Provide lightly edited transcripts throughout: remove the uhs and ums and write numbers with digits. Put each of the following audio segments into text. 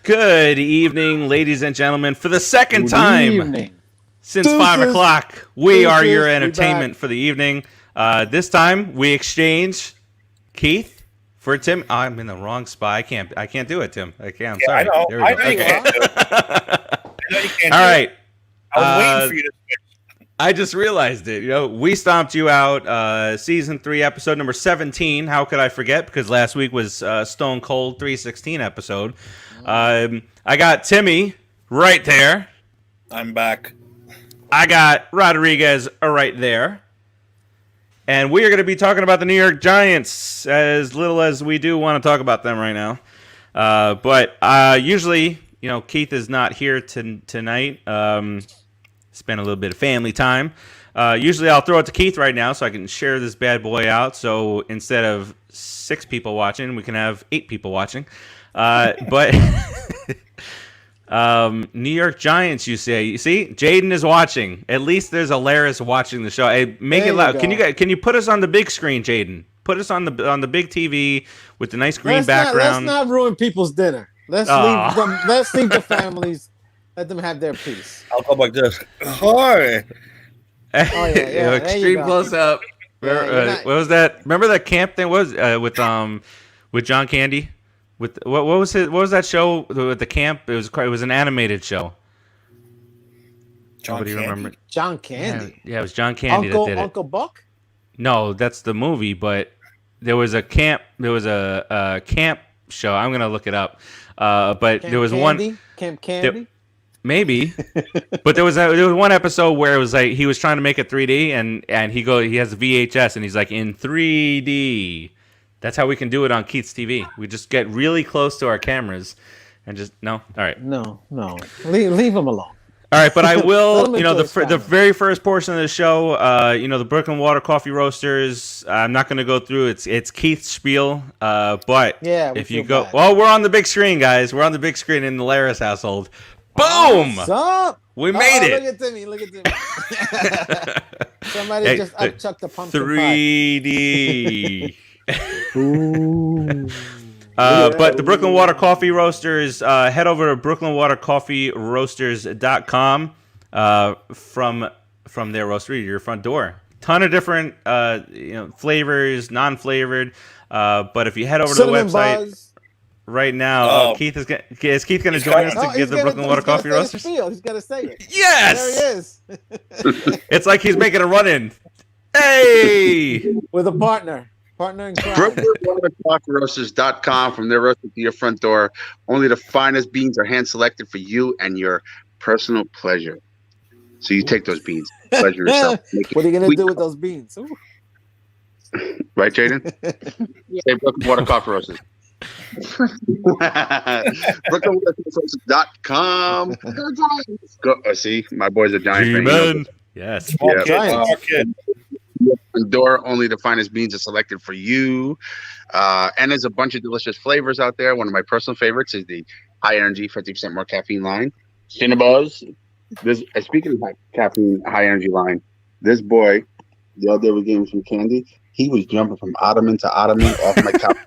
Good evening, ladies and gentlemen. For the second time since 5 o'clock, we are your entertainment for the evening. This time, we exchange Keith for Tim. Oh, I'm in the wrong spot. I can't do it, Tim. I can't. I'm sorry. I know. There we go. I know you can't. All right. I was waiting for you to switch. I just realized it. We stomped you out. Season 3, episode number 17. How could I forget? Because last week was Stone Cold 316 episode. I got Timmy right there. I'm back. I got Rodriguez right there. And we are going to be talking about the New York Giants, as little as we do want to talk about them right now. But usually, Keith is not here tonight. Spend a little bit of family time. Usually I'll throw it to Keith right now so I can share this bad boy out. So instead of 6 people watching, we can have 8 people watching. But New York Giants, you say? You see, Jaden is watching. At least there's a Laris watching the show. Hey, make it loud. Can you put us on the big screen, Jaden? Put us on the big TV with the nice green background. Let's not ruin people's dinner. Let's leave them. Let's leave the families. Let them have their peace. I'll go like this. Hi. Extreme close up. What was that? Remember that camp thing was with John Candy? With what was it? What was that show with the camp? It was an animated show. Nobody remember? John Candy. Yeah, it was John Candy that did it. Uncle Buck? No, that's the movie. But there was a camp. There was a camp show. I'm gonna look it up. But Camp there was Candy? Camp Candy. Maybe, but there was one episode where it was like he was trying to make it 3D, and he has a VHS, and he's like in 3D. That's how we can do it on Keith's TV. We just get really close to our cameras, and just no. All right, no, leave him alone. All right, but I will. The very first portion of the show. The Brooklyn Water Coffee Roasters. I'm not going to go through it's Keith's spiel. But if you go, we're on the big screen, guys. We're on the big screen in the Laris household. Boom! What's up? We made it. Look at Timmy. Somebody just upchucked the pumpkin 3D. But the Brooklyn Water Coffee Roasters, head over to brooklynwatercoffeeroasters.com from their roastery to your front door. Ton of different flavors, non-flavored. But if you head over to the website right now, Keith is going to join us to give the Brooklyn Water Coffee Roasters? He's got to say it. Yes! There he is. It's like he's making a run-in. Hey! With a partner in crime. BrooklynWaterCoffeeRoasters.com, from their roaster to your front door. Only the finest beans are hand-selected for you and your personal pleasure. So you take those beans, pleasure yourself. What are you going to do with those beans? Ooh. Right, Jaden? Say Brooklyn Water Coffee Roasters. BrooklynWaterCoffeeRoasters.com. Go, see, my boys are Giants fans. Yes. Small kid. Door, only the finest beans are selected for you. And there's a bunch of delicious flavors out there. One of my personal favorites is the high energy, 50% more caffeine line. Cinnabuzz. Speaking of caffeine, high energy line, this boy, the other day we gave him some candy. He was jumping from ottoman to ottoman off my couch.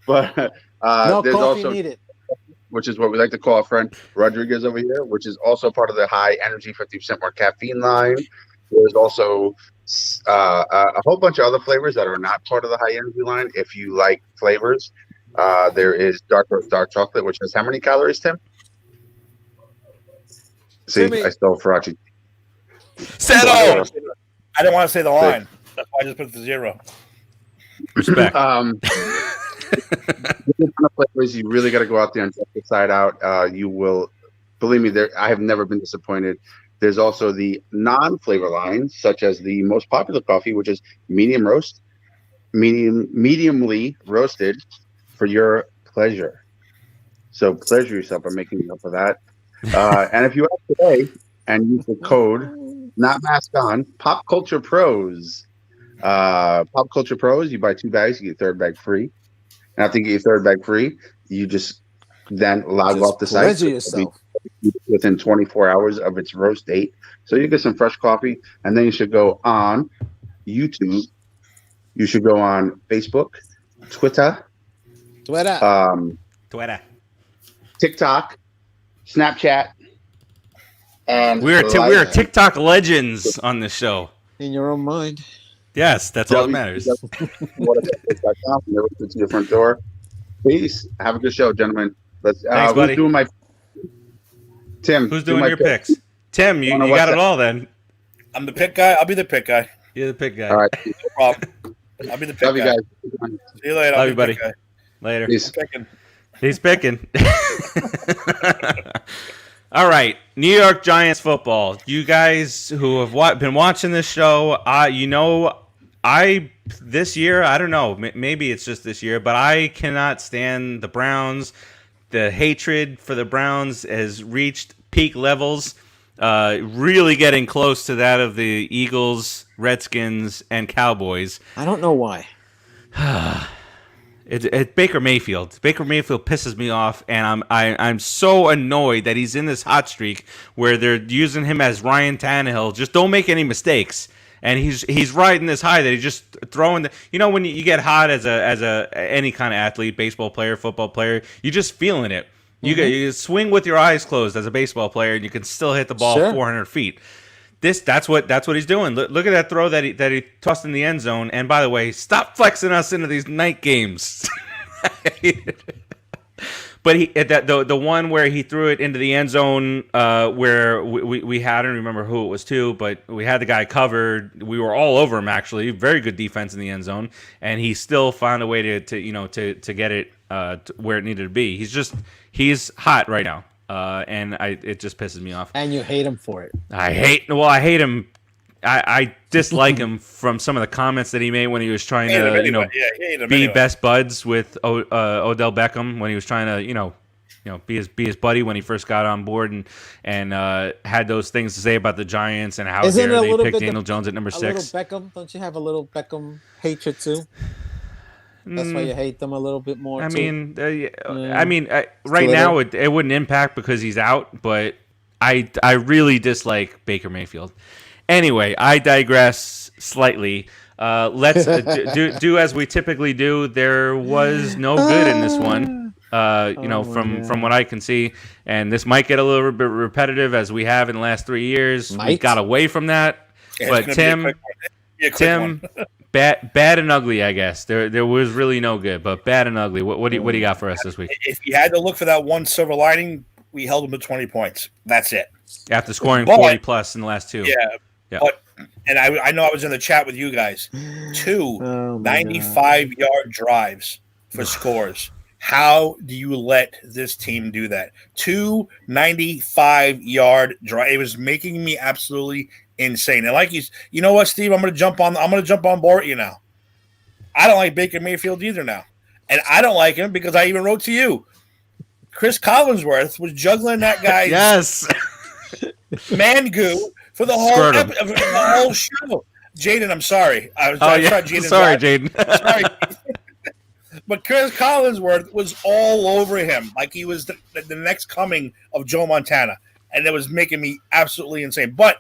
But no there's coffee also needed. Which is what we like to call our friend Rodriguez over here, which is also part of the high energy, 50% more caffeine line. There's also a whole bunch of other flavors that are not part of the high energy line. If you like flavors, there is dark chocolate, which has how many calories, Tim? See, I stole Farachi. Settle! I didn't want to say the line. That's why I just put the 0. Respect. Flavors, you really got to go out there and check this side out. You will, believe me, I have never been disappointed. There's also the non-flavor lines, such as the most popular coffee, which is mediumly roasted for your pleasure. So pleasure yourself by making up for that. And if you ask today and use the code not mask on, Pop Culture Pros. Pop Culture Pros, you buy 2 bags, you get a 3rd bag free. And after you get your 3rd bag free, you just then log off the site. Pleasure yourself. Within 24 hours of its roast date. So you get some fresh coffee, and then you should go on YouTube. You should go on Facebook, Twitter, Twitter. TikTok, Snapchat, and We are Live TikTok legends on this show. In your own mind. Yes, that's all that matters. www.TikTok.com. Never get to your front door. Peace. Have a good show, gentlemen. Let's. Thanks, buddy. Who's doing my? Tim. Who's do doing my your picks? Tim, you got it all then. I'm the pick guy. I'll be the pick guy. You're the pick guy. All right. No problem. I'll be the pick Love guy. you guys. See you later. Love I'll you, be the buddy. pick guy. Later. Peace. Picking. He's picking. All right, New York Giants football. You guys who have been watching this show, this year, I don't know, maybe it's just this year, but I cannot stand the Browns. The hatred for the Browns has reached peak levels, really getting close to that of the Eagles, Redskins, and Cowboys. I don't know why. It's Baker Mayfield. Baker Mayfield pisses me off, and I'm so annoyed that he's in this hot streak where they're using him as Ryan Tannehill. Just don't make any mistakes, and he's riding this high that he's just throwing. When you get hot as any kind of athlete, baseball player, football player, you're just feeling it. You swing with your eyes closed as a baseball player, and you can still hit the ball 400 feet. That's what he's doing. Look at that throw that he tossed in the end zone. And by the way, stop flexing us into these night games. But the one where he threw it into the end zone, where we had, I don't remember who it was to, but we had the guy covered. We were all over him actually. Very good defense in the end zone, and he still found a way to get it where it needed to be. He's hot right now. And it just pisses me off. And you hate him for it. I hate him. I dislike him from some of the comments that he made when he was trying to, be best buds with Odell Beckham, when he was trying to, be his buddy when he first got on board, and had those things to say about the Giants and how dare they pick Daniel Jones at number 6. A little Beckham, don't you have a little Beckham hatred too? That's why you hate them a little bit more. Right Little. now it wouldn't impact because he's out, but I really dislike Baker Mayfield. Anyway, I digress slightly. Let's do as we typically do. There was no good in this one, from what I can see, and this might get a little bit repetitive as we have in the last 3 years. We got away from that, but Tim. Bad and ugly, I guess. There was really no good, but bad and ugly. What do you got for us this week? If you had to look for that one silver lining, we held them to 20 points. That's it. After scoring 40 plus in the last 2. Yeah. But I know I was in the chat with you guys. 2 95-yard drives for scores. How do you let this team do that? 2 95-yard drive. It was making me absolutely insane. And you know what, Steve? I'm gonna jump on board with you now. I don't like Baker Mayfield either now. And I don't like him because I even wrote to you. Chris Collinsworth was juggling that guy's man goo for the whole show. Jaden, I'm sorry. Sorry, Jaden. Sorry. But Chris Collinsworth was all over him like he was the next coming of Joe Montana. And it was making me absolutely insane. But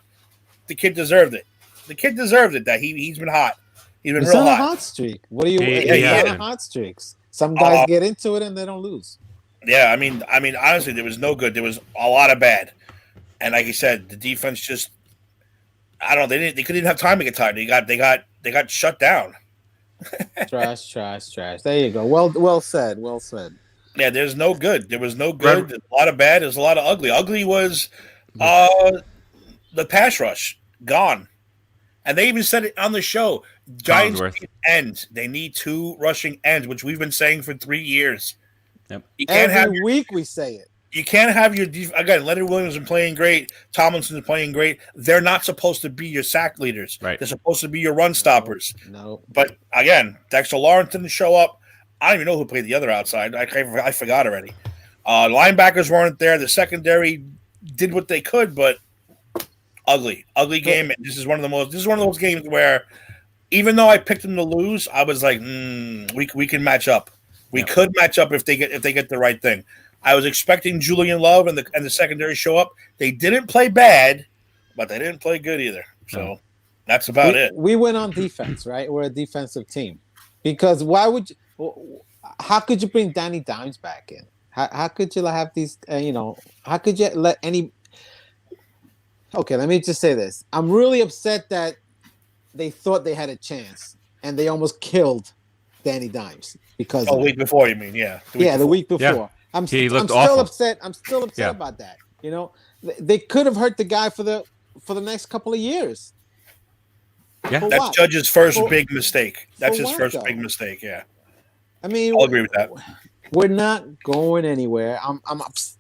the kid deserved it. That he's been hot. He's been real hot. On a hot streak. What do you? On a hot streaks. Some guys get into it and they don't lose. Yeah, I mean, honestly, there was no good. There was a lot of bad, and like you said, the defense just. I don't know. They couldn't have time to get tired. They got shut down. Trash. There you go. Well said. Yeah, there's no good. There was no good. There's a lot of bad. There's a lot of ugly. Ugly was the pass rush gone, and they even said it on the show. Giants need ends. They need 2 rushing ends, which we've been saying for 3 years. Yep. You can't Every week we say it. You can't have your again. Leonard Williams is playing great. Tomlinson is playing great. They're not supposed to be your sack leaders. Right. They're supposed to be your run stoppers. No. But again, Dexter Lawrence didn't show up. I don't even know who played the other outside. I forgot already. Linebackers weren't there. The secondary did what they could, but ugly game. And this is one of those games where, even though I picked them to lose, I was like, we can match up. We could match up if they get the right thing. I was expecting Julian Love and the secondary show up. They didn't play bad, but they didn't play good either. So that's about it. We went on defense, right? We're a defensive team. Because how could you bring Danny Dimes back in? How could you have these? How could you let any? Okay, let me just say this. I'm really upset that they thought they had a chance and they almost killed Danny Dimes because Oh, of the it. week before, you mean? Yeah. The week Yeah. before. I'm He I'm looked still awful. upset. I'm still upset Yeah. about that. They could have hurt the guy for the next couple of years. Yeah. For That's what? Judge's first For- big mistake. That's for his what, first though? big mistake. Yeah. I mean, I'll agree with that. we're not going anywhere.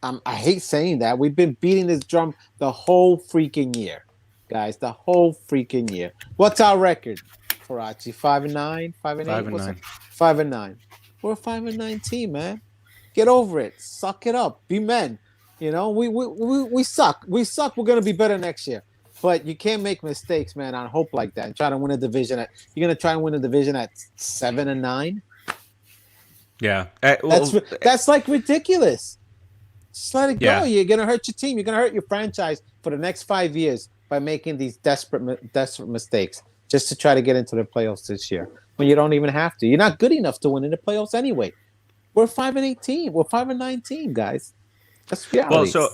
I hate saying that. We've been beating this drum the whole freaking year, guys. The whole freaking year. What's our record, Farachi? 5-9, 5-8. 5-9. 5-9. We're a 5-9 team, man. Get over it. Suck it up. Be men. We suck. We suck. We're gonna be better next year. But you can't make mistakes, man, on hope like that and try to win a division you're gonna try and win a division at 7-9. Yeah. That's like ridiculous. Just let it go. Yeah. You're gonna hurt your team. You're gonna hurt your franchise for the next 5 years by making these desperate mistakes just to try to get into the playoffs this year when you don't even have to. You're not good enough to win in the playoffs anyway. We're a 5-8 team. We're 5-9 team, guys. That's reality. Well, so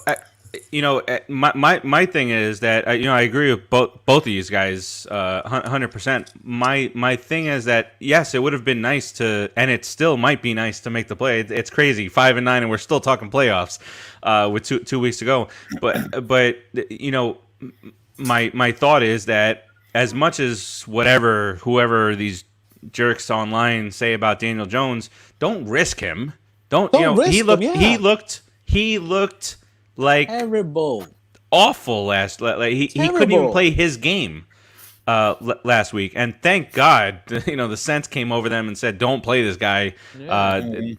my thing is that I agree with both of these guys 100%. My thing is that yes, it would have been nice to, and it still might be nice to make the play. It's crazy 5-9, and we're still talking playoffs with two weeks to go. But my thought is that as much as whoever these jerks online say about Daniel Jones, don't risk him. Don't risk he looked him, yeah. he looked like terrible. Awful he couldn't even play his game last week, and thank God the Saints came over them and said don't play this guy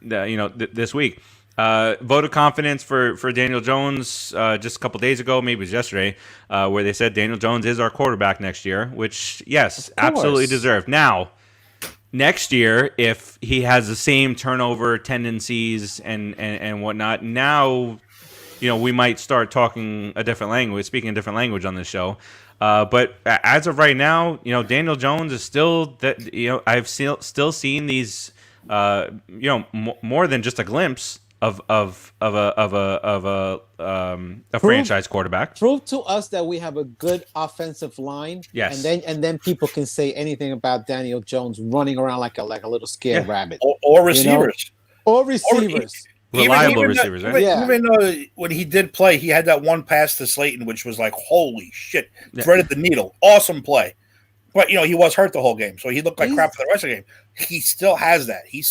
this week. Vote of confidence for Daniel Jones just a couple days ago, maybe it was yesterday, where they said Daniel Jones is our quarterback next year, which yes, absolutely deserved. Now next year, if he has the same turnover tendencies and whatnot, now we might start talking a different language, speaking a different language on this show. But as of right now, Daniel Jones is still that. I've still seen these, more than just a glimpse of a franchise quarterback. Prove to us that we have a good offensive line. Yes. And then people can say anything about Daniel Jones running around like a little scared rabbit. Or receivers. Or receivers. Reliable receivers, right? Even though when he did play, he had that one pass to Slayton, which was like, holy shit, threaded the needle. Awesome play. But, he was hurt the whole game, so he looked like crap for the rest of the game. He still has that. He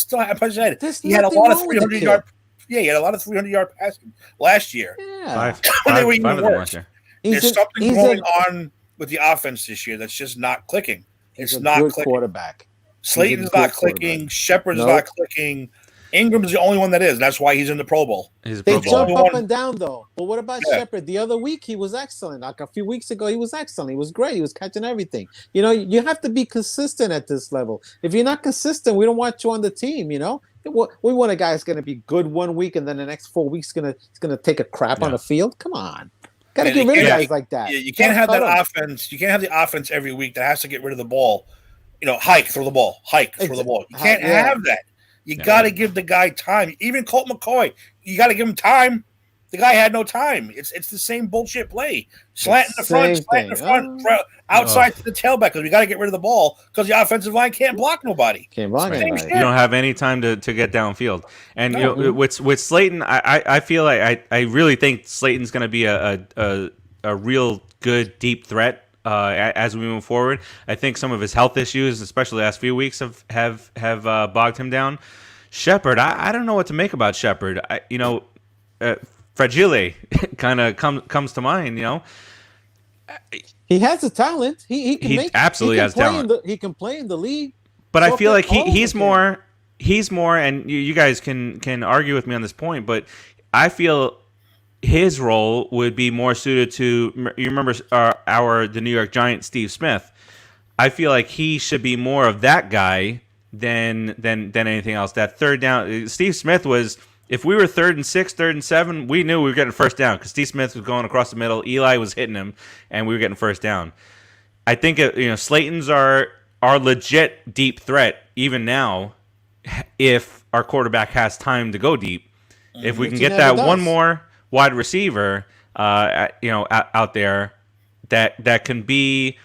had a lot of 300-yard. Yeah, he had a lot of 300-yard passing last year. Yeah. They were five even of them worse. last year. There's something going on with the offense this year that's just not clicking. It's not clicking. Quarterback. Slayton's not clicking. Shepard's not clicking. Ingram's the only one that is. That's why he's in the Pro Bowl. They jump up and down, though. But what about Shepard? The other week, he was excellent. Like a few weeks ago, he was excellent. He was great. He was catching everything. You have to be consistent at this level. If you're not consistent, we don't want you on the team, We want a guy who's going to be good 1 week, and then the next 4 weeks he's gonna take a crap on the field. Come on. Got to get rid of guys like that. Yeah, you can't have that offense. You can't have the offense every week that has to get rid of the ball. Hike, throw the ball. Hike, throw the ball. You can't have that. You got to give the guy time. Even Colt McCoy, you got to give him time. The guy had no time. It's the same bullshit play. Slant in the front, outside to the tailback because we got to get rid of the ball because the offensive line can't block nobody. Can't block anybody. You don't have any time to get downfield. And with Slayton, I feel like I really think Slayton's going to be a real good deep threat. As we move forward, I think some of his health issues, especially the last few weeks, have bogged him down. Shepard, I don't know what to make about Shepard. Fragile kind of comes to mind. He has the talent. He absolutely has talent. He can play in the league. But I feel like he's more. And you guys can argue with me on this point, but I feel his role would be more suited to, you remember the New York Giants, Steve Smith. I feel like he should be more of that guy than anything else. That third down, Steve Smith was, if we were 3rd and 6, 3rd and 7, we knew we were getting first down because Steve Smith was going across the middle, Eli was hitting him, and we were getting first down. I think Slayton's our legit deep threat even now if our quarterback has time to go deep. If we Which can he get never that one does. more wide receiver, out there that can be,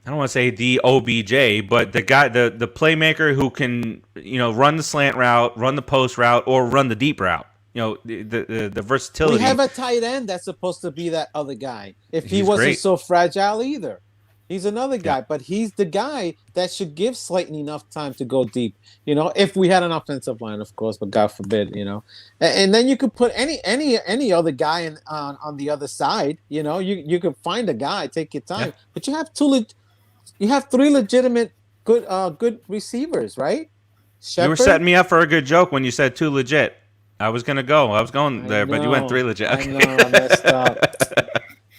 I don't want to say the OBJ, but the guy, the playmaker who can, run the slant route, run the post route, or run the deep route. The versatility. We have a tight end that's supposed to be that other guy. If he He's wasn't great. so fragile either. He's another guy, Yeah. but he's the guy that should give Slayton enough time to go deep. If we had an offensive line, of course, but God forbid, And then you could put any other guy on the other side. You could find a guy, take your time, Yeah. but you have three legitimate good receivers, right? You were Shepard, setting me up for a good joke when you said too legit. I was going there, but you went 3 legit. I know, I messed up.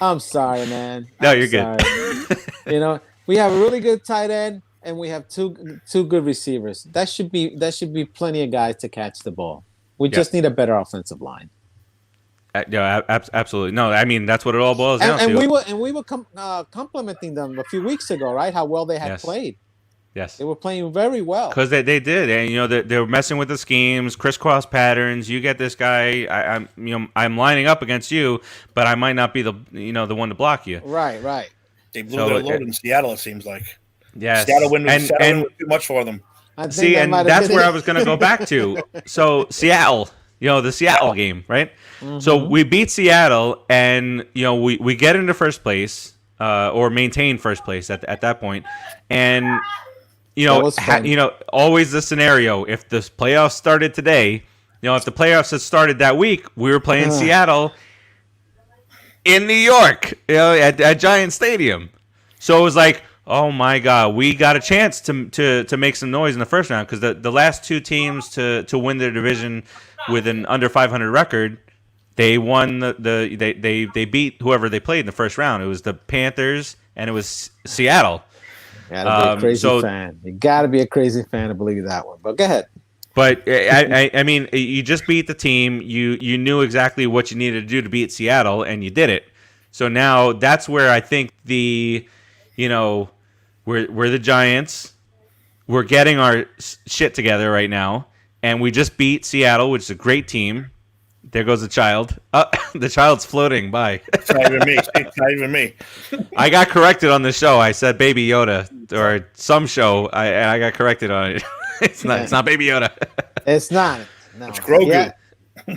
I'm sorry, man. No, I'm you're good. sorry. We have a really good tight end, and we have two good receivers. That should be plenty of guys to catch the ball. We just need a better offensive line. Absolutely. No, I mean that's what it all boils down And to. we were complimenting them a few weeks ago, right? How well they had Yes. played. Yes. They were playing very well. Because they did, and they were messing with the schemes, crisscross patterns. You get this guy, I'm lining up against you, but I might not be the one to block you. Right. They blew their load in Seattle. It seems like. Yes, Seattle win was too much for them. See, and that's where I was going to go back to. So Seattle, the Seattle game, right? Mm-hmm. So we beat Seattle, and we get into first place, or maintain first place at that point, and. Always the scenario. If the playoffs started today, if the playoffs had started that week, we were playing Seattle in New York, at Giant Stadium. So it was like, oh my God, we got a chance to make some noise in the first round, because the last two teams to win their division with an under 500 record, they won they beat whoever they played in the first round. It was the Panthers and it was Seattle. Gotta be a crazy fan. You gotta be a crazy fan to believe that one. But go ahead. But I mean, you just beat the team. You knew exactly what you needed to do to beat Seattle, and you did it. So now that's where I think we're the Giants. We're getting our shit together right now, and we just beat Seattle, which is a great team. There goes the child. The child's floating by. It's not even me. It's not even me. I got corrected on the show. I said Baby Yoda, or some show. I got corrected on it. It's not. It's not Baby Yoda. It's not. No. It's Grogu. Yeah.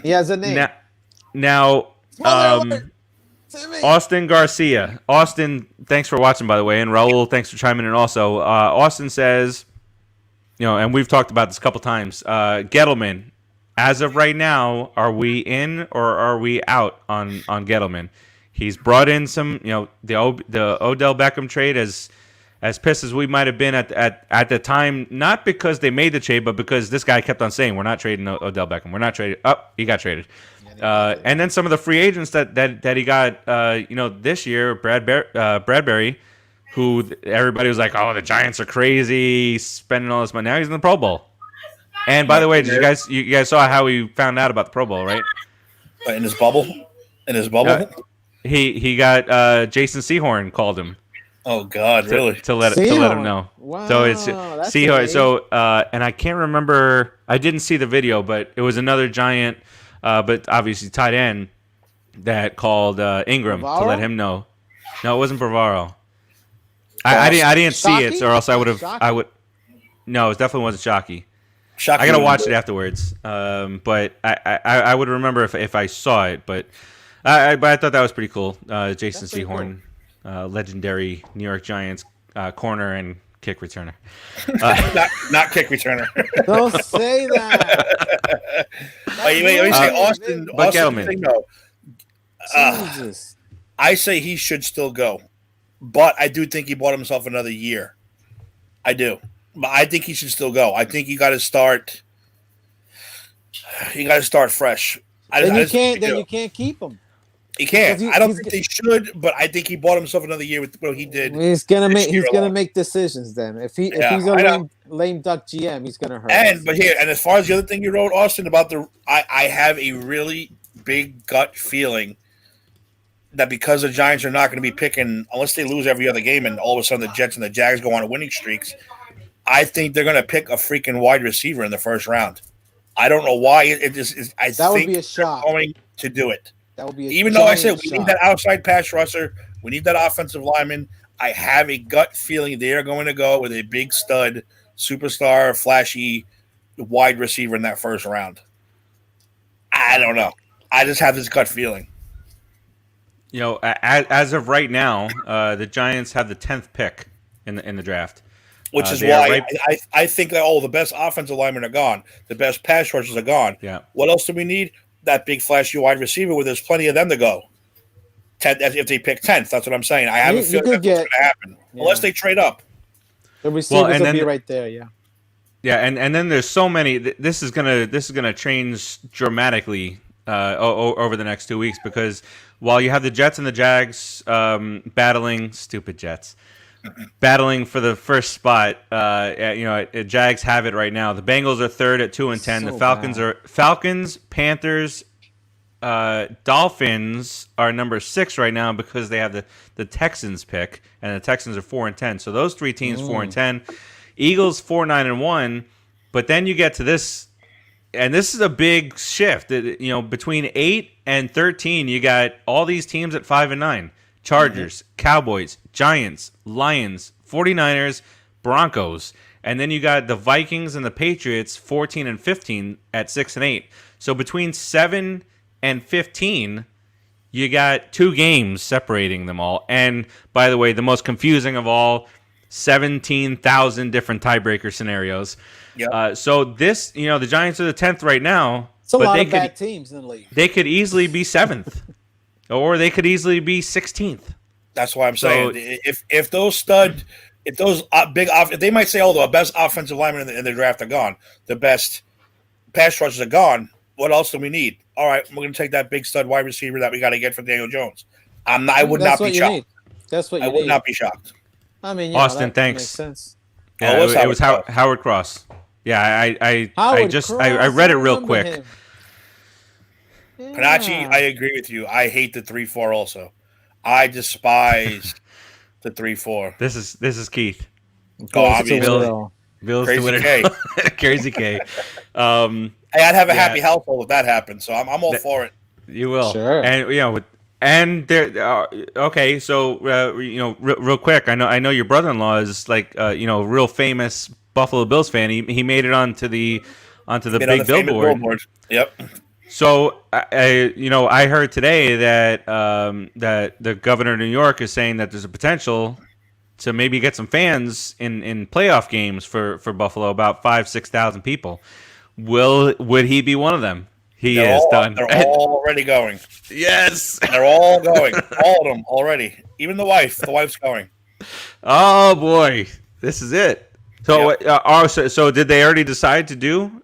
He has a name. Now Austin Garcia. Austin, thanks for watching, by the way, and Raul, thanks for chiming in also. Austin says, and we've talked about this a couple times. Gettleman. As of right now, are we in or are we out on Gettleman? He's brought in some, the Odell Beckham trade, as pissed as we might have been at the time, not because they made the trade, but because this guy kept on saying, we're not trading Odell Beckham. We're not trading. Oh, he got traded. And then some of the free agents that he got, this year, Bradbury, who everybody was like, oh, the Giants are crazy, spending all this money. Now he's in the Pro Bowl. And by the way, you guys saw how he found out about the Pro Bowl, right? In his bubble? He got Jason Sehorn called him. Oh God, really? To let him know. Wow, so it's Sehorn. So and I can't remember. I didn't see the video, but it was another Giant, but obviously tight end that called Ingram to let him know. No, it wasn't Bavaro. I didn't see it, or else I would have. No, it definitely wasn't Shockey. I gotta watch it afterwards, but I would remember if I saw it. But I thought that was pretty cool. Jason Sehorn, legendary New York Giants corner and kick returner. Not kick returner. Don't say that. Wait, let me say Austin. But Austin thing, though. Jesus. I say he should still go, but I do think he bought himself another year. I do. But I think he should still go. I think you got to start. You got to start fresh. You can't keep him. He can't. I don't think they should, but I think he bought himself another year with what he did. He's gonna make decisions then. If he's a lame duck GM, he's gonna hurt. But as far as the other thing you wrote, Austin, about I have a really big gut feeling that because the Giants are not going to be picking unless they lose every other game, and all of a sudden the Jets and the Jags go on winning streaks. I think they're going to pick a freaking wide receiver in the first round. I don't know why it just is. I That would think be a shock. they're going to do it. That would be Even though I said we need that outside pass rusher, we need that offensive lineman. I have a gut feeling they are going to go with a big stud, superstar, flashy wide receiver in that first round. I don't know. I just have this gut feeling. You know, as of right now, the Giants have the 10th pick in the draft. Which is why I think that the best offensive linemen are gone. The best pass rushers are gone. Yeah. What else do we need? That big flashy wide receiver where there's plenty of them to go. 10th, if they pick 10th, that's what I'm saying. I have a feeling that's what's going to happen. Yeah. Unless they trade up. The receivers will be right there, yeah. Yeah, and then there's so many. This is gonna change dramatically over the next 2 weeks, because while you have the Jets and the Jags battling, stupid Jets, battling for the first spot, Jags have it right now. The Bengals are third at 2-10. The Falcons are Panthers, Dolphins are number 6 right now because they have the Texans pick, and the Texans are 4-10. So those 3 teams 4-10. Eagles 4-9-1, but then you get to this, and this is a big shift. Between 8 and 13, you got all these teams at 5-9: Chargers, Cowboys, Giants, Lions, 49ers, Broncos, and then you got the Vikings and the Patriots 14 and 15 at 6-8. So between 7 and 15, you got 2 games separating them all. And by the way, the most confusing of all, 17,000 different tiebreaker scenarios. Yep. So this, the Giants are the 10th right now. It's a lot of bad teams in the league. They could easily be 7th, or they could easily be 16th. That's why I'm saying if those big if they might say, the best offensive linemen in the draft are gone, the best pass rushers are gone. What else do we need? All right, we're going to take that big stud wide receiver that we got to get from Daniel Jones. I would not be shocked. That's what you need. I would not be shocked. I mean, Austin, thanks. Makes sense. Yeah, it was Howard Cross. Yeah, I read it real quick. Yeah. Panacci, I agree with you. I hate the 3-4 also. I despise the 3-4. This is Keith. Bill's the winner. K. Crazy K. I'd have a happy household if that happened. So I'm all for it. You will. Sure. And there. Okay, so real quick, I know your brother-in-law is real famous Buffalo Bills fan. He made it onto the big billboard. Yep. So I heard today that that the governor of New York is saying that there's a potential to maybe get some fans in playoff games for Buffalo, about 5,000-6,000 people. Would he be one of them? They're already going. Yes. They're all going. All of them already. Even the wife. The wife's going. Oh, boy. This is it. So, so did they already decide to do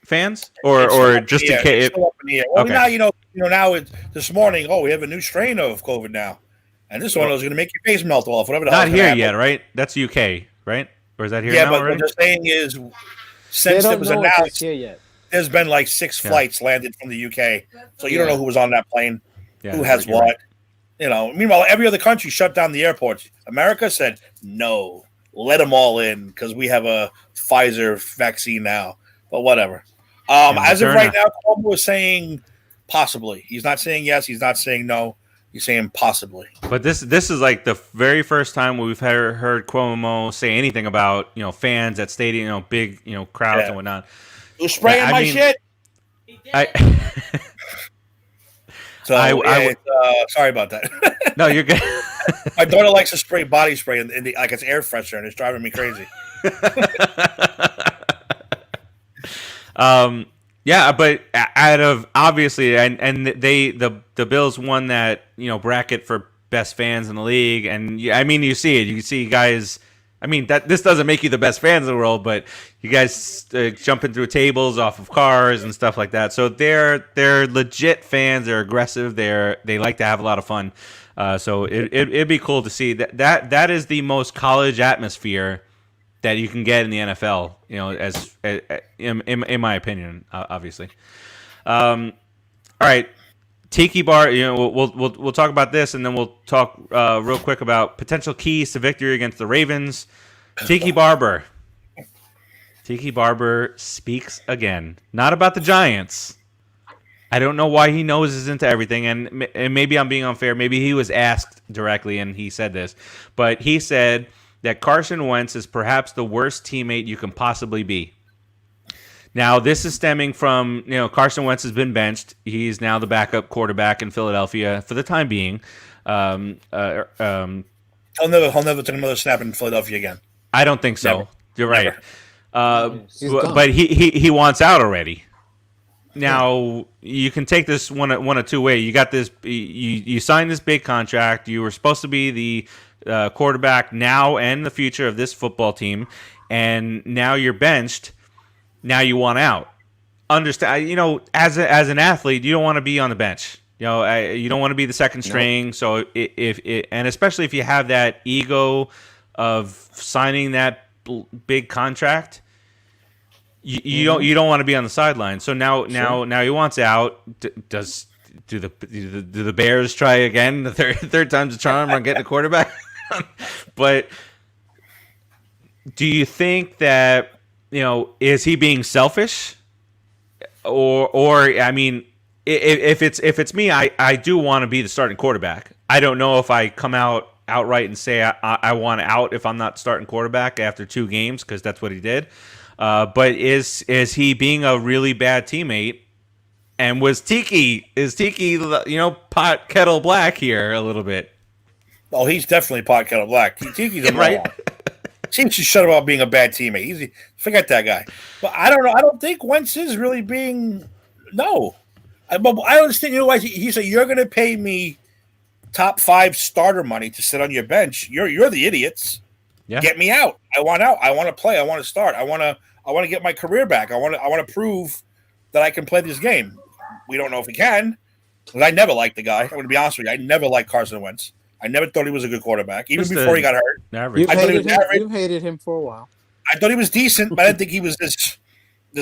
fans? Or just in case? Well, now, now this morning, we have a new strain of COVID now. And this one is going to make your face melt off. Whatever the hell. Not here yet, right? That's UK, right? Or is that here now? Yeah, but already? what they're saying is, since it was announced, here yet. There's been 6 flights landed from the UK, so you don't know who was on that plane, who has what. Right. Meanwhile, every other country shut down the airports. America said, no, let them all in because we have a Pfizer vaccine now. But whatever. As of right now, Cuomo is saying possibly. He's not saying yes. He's not saying no. He's saying possibly. But this is the very first time we've heard Cuomo say anything about fans at stadium, big crowds and whatnot. You're spraying my shit. Sorry about that. No, you're good. My daughter likes to spray body spray in like it's air freshener, and it's driving me crazy. Yeah, but out of obviously, and the Bills won that bracket for best fans in the league, and you see it. You see guys. This doesn't make you the best fans in the world, but you guys jumping through tables off of cars and stuff like that. So they're legit fans. They're aggressive. They like to have a lot of fun. So it'd be cool to see that is the most college atmosphere that you can get in the NFL. As in my opinion, obviously. All right. Tiki Bar, we'll talk about this, and then we'll talk real quick about potential keys to victory against the Ravens. Tiki Barber Tiki Barber speaks again. Not about the Giants. I don't know why he noses into everything, and maybe I'm being unfair. Maybe he was asked directly and he said this. But he said that Carson Wentz is perhaps the worst teammate you can possibly be. Now, this is stemming from, Carson Wentz has been benched. He's now the backup quarterback in Philadelphia for the time being. He'll never take another snap in Philadelphia again. I don't think so. Never. You're right. Never. But he wants out already. Now, you can take this one of two ways. You got this. You signed this big contract. You were supposed to be the quarterback now and the future of this football team, and now you're benched. Now you want out. Understand? As an athlete, you don't want to be on the bench. You don't want to be the second string. Nope. So and especially if you have that ego of signing that big contract. You don't want to be on the sideline. So now he wants out. Do the Bears try again? The third time's a charm on getting a quarterback. But do you think that is he being selfish, or I mean, if it's me, I do want to be the starting quarterback. I don't know if I come out outright and say I want out if I'm not starting quarterback after 2 games, because that's what he did. But is he being a really bad teammate? And is Tiki pot kettle black here a little bit? Oh, he's definitely pot kettle black. Tiki's a right. Seems to shut about being a bad teammate. Forget that guy. But I don't know. I don't think Wentz is really being no. But I understand. You know why he said you're going to pay me top 5 starter money to sit on your bench. You're the idiots. Yeah. Get me out. I want out. I want to play. I want to start. I want to get my career back. I want to prove that I can play this game. We don't know if he can. Because I never liked the guy. I'm going to be honest with you. I never liked Carson Wentz. I never thought he was a good quarterback, even before he got hurt. You've hated him for a while. I thought he was decent, but I didn't think he was this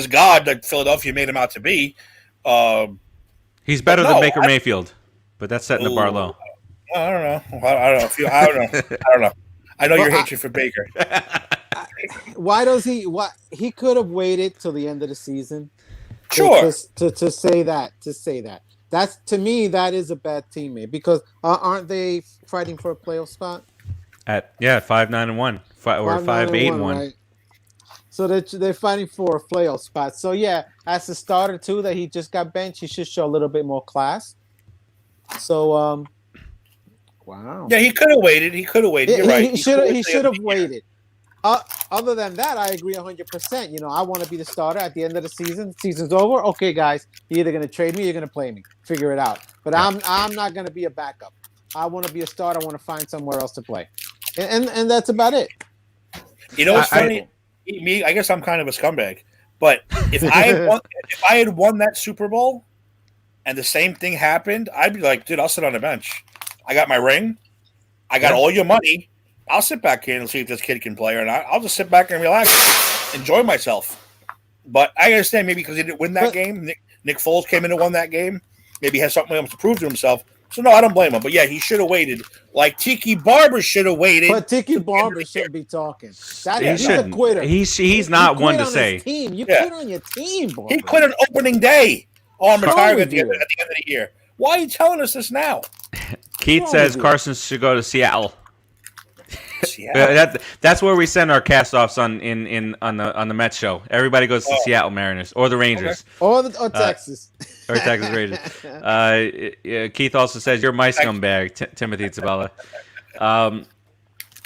god that Philadelphia made him out to be. He's better than Baker Mayfield, but that's setting the bar low. I don't know. I don't know. I know your hatred for Baker. Why does he? What he could have waited till the end of the season. Sure. To say that. That's, to me, that is a bad teammate, because aren't they fighting for a playoff spot? 5-9-1, or 5-8-1. Right? So they're fighting for a playoff spot. So yeah, as a starter too, that he just got benched, he should show a little bit more class. So wow. Yeah, he could have waited. You're right. He should have waited. Other than that, I agree 100%. I want to be the starter at the end of the season. Season's over. Okay, guys, you're either going to trade me or you're going to play me. Figure it out. But I'm not going to be a backup. I want to be a starter. I want to find somewhere else to play. And that's about it. What's funny? I guess I'm kind of a scumbag. But if I had won that Super Bowl and the same thing happened, I'd be like, dude, I'll sit on the bench. I got my ring. I got all your money. I'll sit back here and see if this kid can play or not. I'll just sit back and relax, enjoy myself. But I understand maybe because he didn't win that game. Nick Foles came in and won that game. Maybe he has something else to prove to himself. So, no, I don't blame him. But, yeah, he should have waited. Like Tiki Barber should have waited. But Tiki Barber shouldn't be talking. He's a quitter. He's not one to say. You quit on your team, Barber. He quit on opening day. Oh, I'm retiring at the end of the year. Why are you telling us this now? Keith says Carson should go to Seattle. That's where we send our cast-offs on the Mets show. Everybody goes to Seattle Mariners or the Rangers, or Texas, or Texas Rangers. Keith also says you're my scumbag, Timothy Zabala.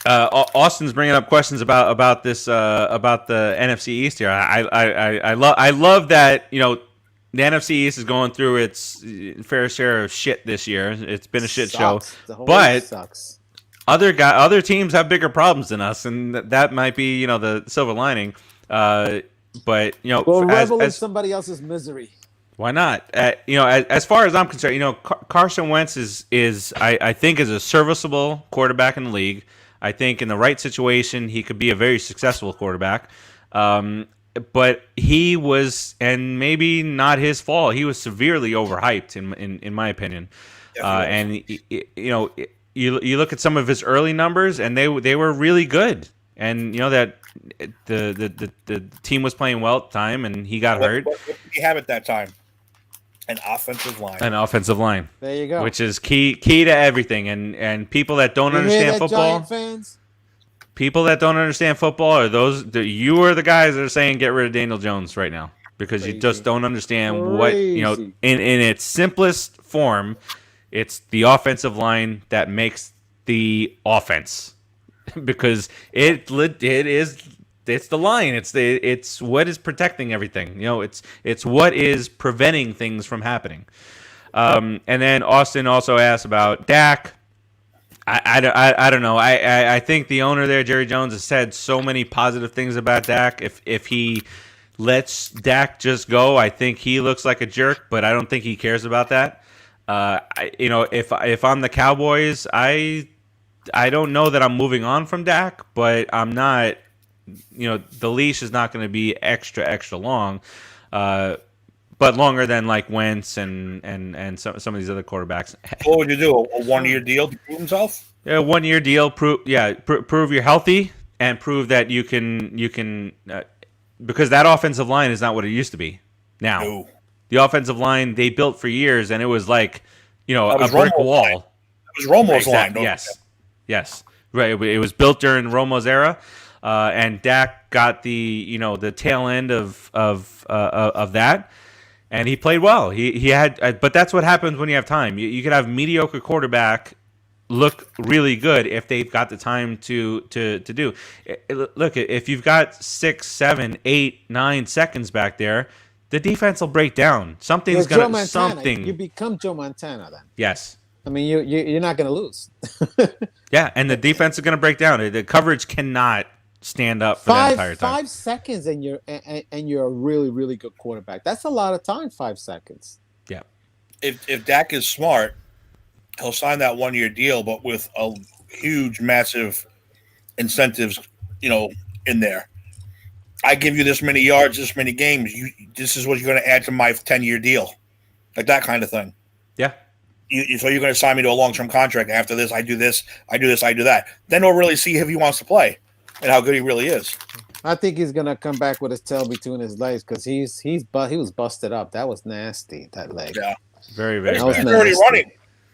Austin's bringing up questions about this about the NFC East here. I love that the NFC East is going through its fair share of shit this year. It's been a shit show, but sucks. Other teams have bigger problems than us, and that might be the silver lining. But revel in somebody else's misery. Why not? As far as I'm concerned, Carson Wentz is I think is a serviceable quarterback in the league. I think in the right situation he could be a very successful quarterback. But he was, and maybe not his fault, he was severely overhyped in my opinion. And you look at some of his early numbers, and they were really good. And that the team was playing well at the time, and he got hurt. What did he have at that time? An offensive line. An offensive line. There you go. Which is key to everything. And people that don't understand football, Giant fans? people that don't understand football are you are the guys that are saying get rid of Daniel Jones right now because you just don't understand what, in its simplest form, it's the offensive line that makes the offense because it's the line. It's what is protecting everything. It's what is preventing things from happening. And then Austin also asked about Dak. I don't know. I think the owner there, Jerry Jones, has said so many positive things about Dak. If he lets Dak just go, I think he looks like a jerk, but I don't think he cares about that. If I'm the Cowboys, I don't know that I'm moving on from Dak, but I'm not. The leash is not going to be extra long, but longer than like Wentz and some of these other quarterbacks. What would you do? A 1-year deal to prove himself? Yeah, 1-year deal. Prove you're healthy and prove that you can because that offensive line is not what it used to be. Now, No. The offensive line they built for years, and it was like a brick Romo's wall. line. It was Romo's line. Yes, right. It was built during Romo's era. And Dak got the tail end of that, and he played well. He had, but that's what happens when you have time. You could have mediocre quarterback look really good if they've got the time to do. Look, if you've got 6, 7, 8, 9 seconds back there, the defense will break down. Something's gonna something. You become Joe Montana then. Yes. I mean, you're not gonna lose. Yeah, and the defense is gonna break down. The coverage cannot stand up for that entire time. 5 seconds and you're a really, really good quarterback. That's a lot of time, 5 seconds. Yeah. If Dak is smart, he'll sign that 1-year deal, but with a huge, massive incentives, in there. I give you this many yards, this many games. This is what you're going to add to my 10-year deal, like that kind of thing. Yeah. So you're going to sign me to a long-term contract. After this, I do this, I do this, I do that. Then we'll really see if he wants to play and how good he really is. I think he's gonna come back with his tail between his legs because he was busted up. That was nasty. That leg. Yeah. Very, very He's bad. already running.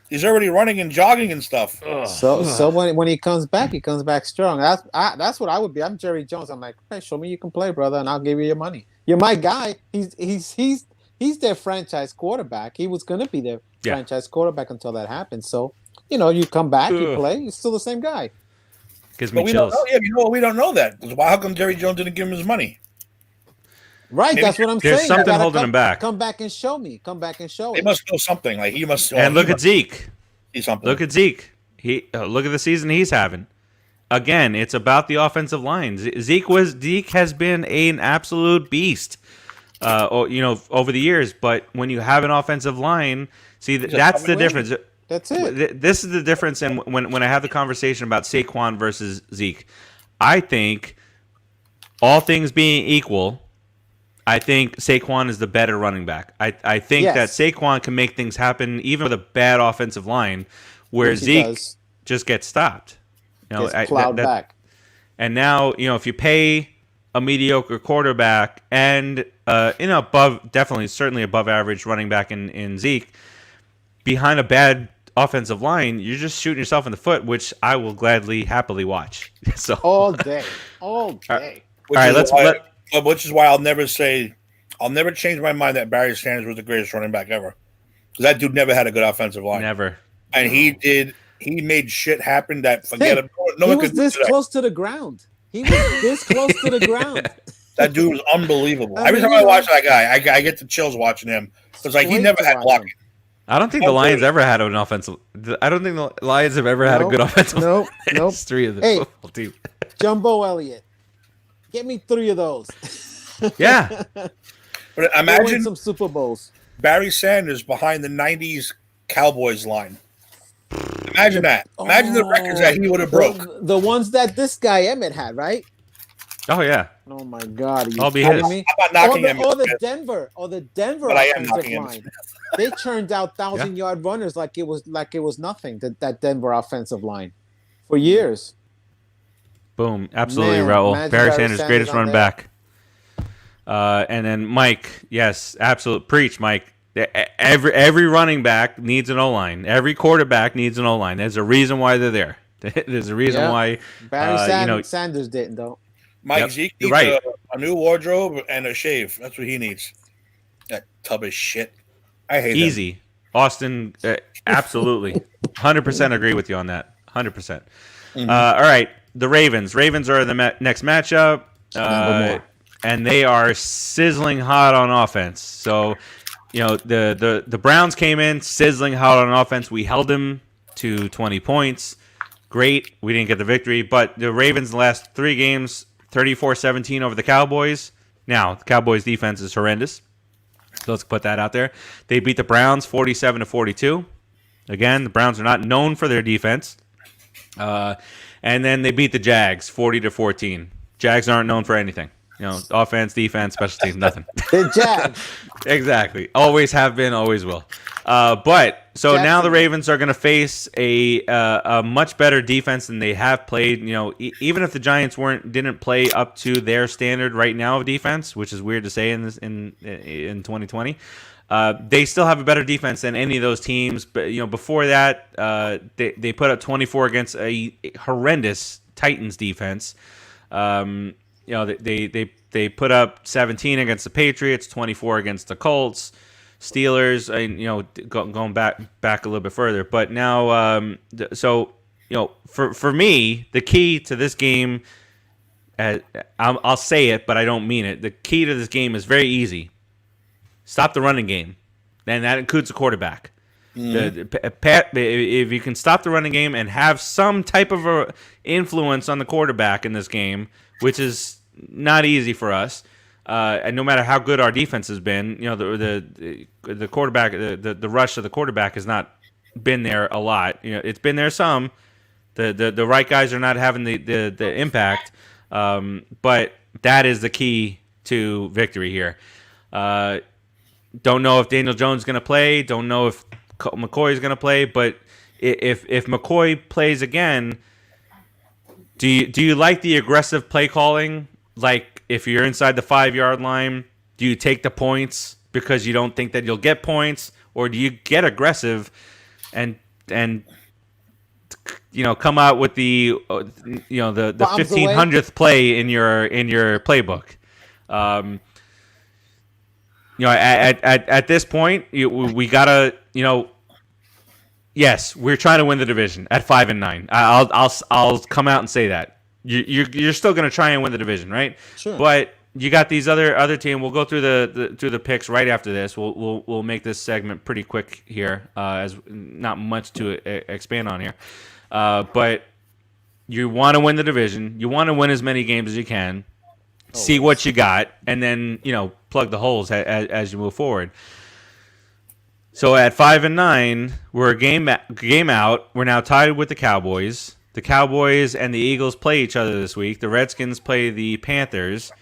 He's already running and jogging and stuff. So when he comes back strong. That's what I would be. I'm Jerry Jones. I'm like, hey, show me you can play, brother, and I'll give you your money. You're my guy. He's their franchise quarterback. He was gonna be their franchise quarterback until that happened. So you come back, you play, you're still the same guy. Gives me we chills. we don't know that. How come Jerry Jones didn't give him his money? Right, Maybe that's what I'm there's saying. something holding him back. Come back and show me. Come back and show He it. must know something. Like he must. And look at Zeke. See something. Look at Zeke. Look at the season he's having. Again, it's about the offensive line. Zeke has been an absolute beast, over the years. But when you have an offensive line, that's the difference. That's it. This is the difference. And when I have the conversation about Saquon versus Zeke, I think all things being equal, I think Saquon is the better running back. I think that Saquon can make things happen even with a bad offensive line, where Zeke just gets stopped. Gets plowed back. And now, if you pay a mediocre quarterback and certainly above average running back in Zeke, behind a bad offensive line, you're just shooting yourself in the foot, which I will happily watch. So all day. Which is why I'll never change my mind that Barry Sanders was the greatest running back ever. Because that dude never had a good offensive line. Never. And he made shit happen that forget it. He was this close to the ground. That dude was unbelievable. Every time I watch that guy, I get the chills watching him. Because he never had blocking. I don't think the Lions ever had an offensive. I don't think the Lions have ever had a good offensive. Nope. History of the football team. Jumbo Elliott, get me 3 of those. Yeah. But imagine some Super Bowls. Barry Sanders behind the '90s Cowboys line. Imagine that. Imagine the records that he would have broke. The ones that this guy Emmett had, right? Oh yeah. Oh my God! I'll be his. Me? I'm not knocking him. Or the Denver but I am offensive knocking line. They churned out 1,000-yard runners like it was nothing. That Denver offensive line for years. Boom. Absolutely, Man, Raul. imagine Barry Barry Sanders, Sanders greatest on running there. back. And then Mike, yes, absolute preach, Mike. Every running back needs an O-line. Every quarterback needs an O-line. There's a reason why they're there. There's a reason Yeah. why. Barry You know, Sanders didn't though. Mike Yep, Zeke you're needs right. a new wardrobe and a shave. That's what he needs. That tub is shit. I hate him. Easy. Austin, absolutely. 100% agree with you on that. 100%. Mhm. All right. The Ravens. Ravens are the next matchup. Nevermore. And they are sizzling hot on offense. So, you know, the Browns came in sizzling hot on offense. We held them to 20 points. Great. We didn't get the victory. But the Ravens, the last 3 games, 34-17 over the Cowboys. Now, the Cowboys' defense is horrendous. So let's put that out there. They beat the Browns 47-42. Again, the Browns are not known for their defense. And then they beat the Jags 40-14. Jags aren't known for anything. You know, offense, defense, special teams, nothing. The Jags. Exactly. Always have been, always will. But so now the Ravens are going to face a much better defense than they have played. You know, even if the Giants didn't play up to their standard right now of defense, which is weird to say in 2020. They still have a better defense than any of those teams. But you know, before that, they put up 24 against a horrendous Titans defense. You know, they put up 17 against the Patriots, 24 against the Colts, Steelers. You know, going back a little bit further. But now, so you know, for me, the key to this game, I'll say it, but I don't mean it. The key to this game is very easy. Stop the running game, and that includes the quarterback. If you can stop the running game and have some type of a influence on the quarterback in this game, which is not easy for us, and no matter how good our defense has been, you know, the quarterback, the rush of the quarterback has not been there a lot. You know, it's been there some. The right guys are not having the impact, but that is the key to victory here. Don't know if Daniel Jones is going to play. Don't know if McCoy is going to play. But if McCoy plays again, do you like the aggressive play calling? Like if you're inside the 5-yard line, do you take the points because you don't think that you'll get points, or do you get aggressive and you know, come out with the you know the 1500th play in your playbook? You know, at this point, we gotta, you know, yes, we're trying to win the division at 5-9. I'll come out and say that you're still gonna try and win the division, right? Sure. But you got these other team. We'll go through the picks right after this. We'll make this segment pretty quick here, as not much to expand on here. But you want to win the division. You want to win as many games as you can. See what you got, and then, you know, plug the holes as you move forward. So at 5-9, we're a game out. We're now tied with the Cowboys. The Cowboys and the Eagles play each other this week. The Redskins play the Panthers.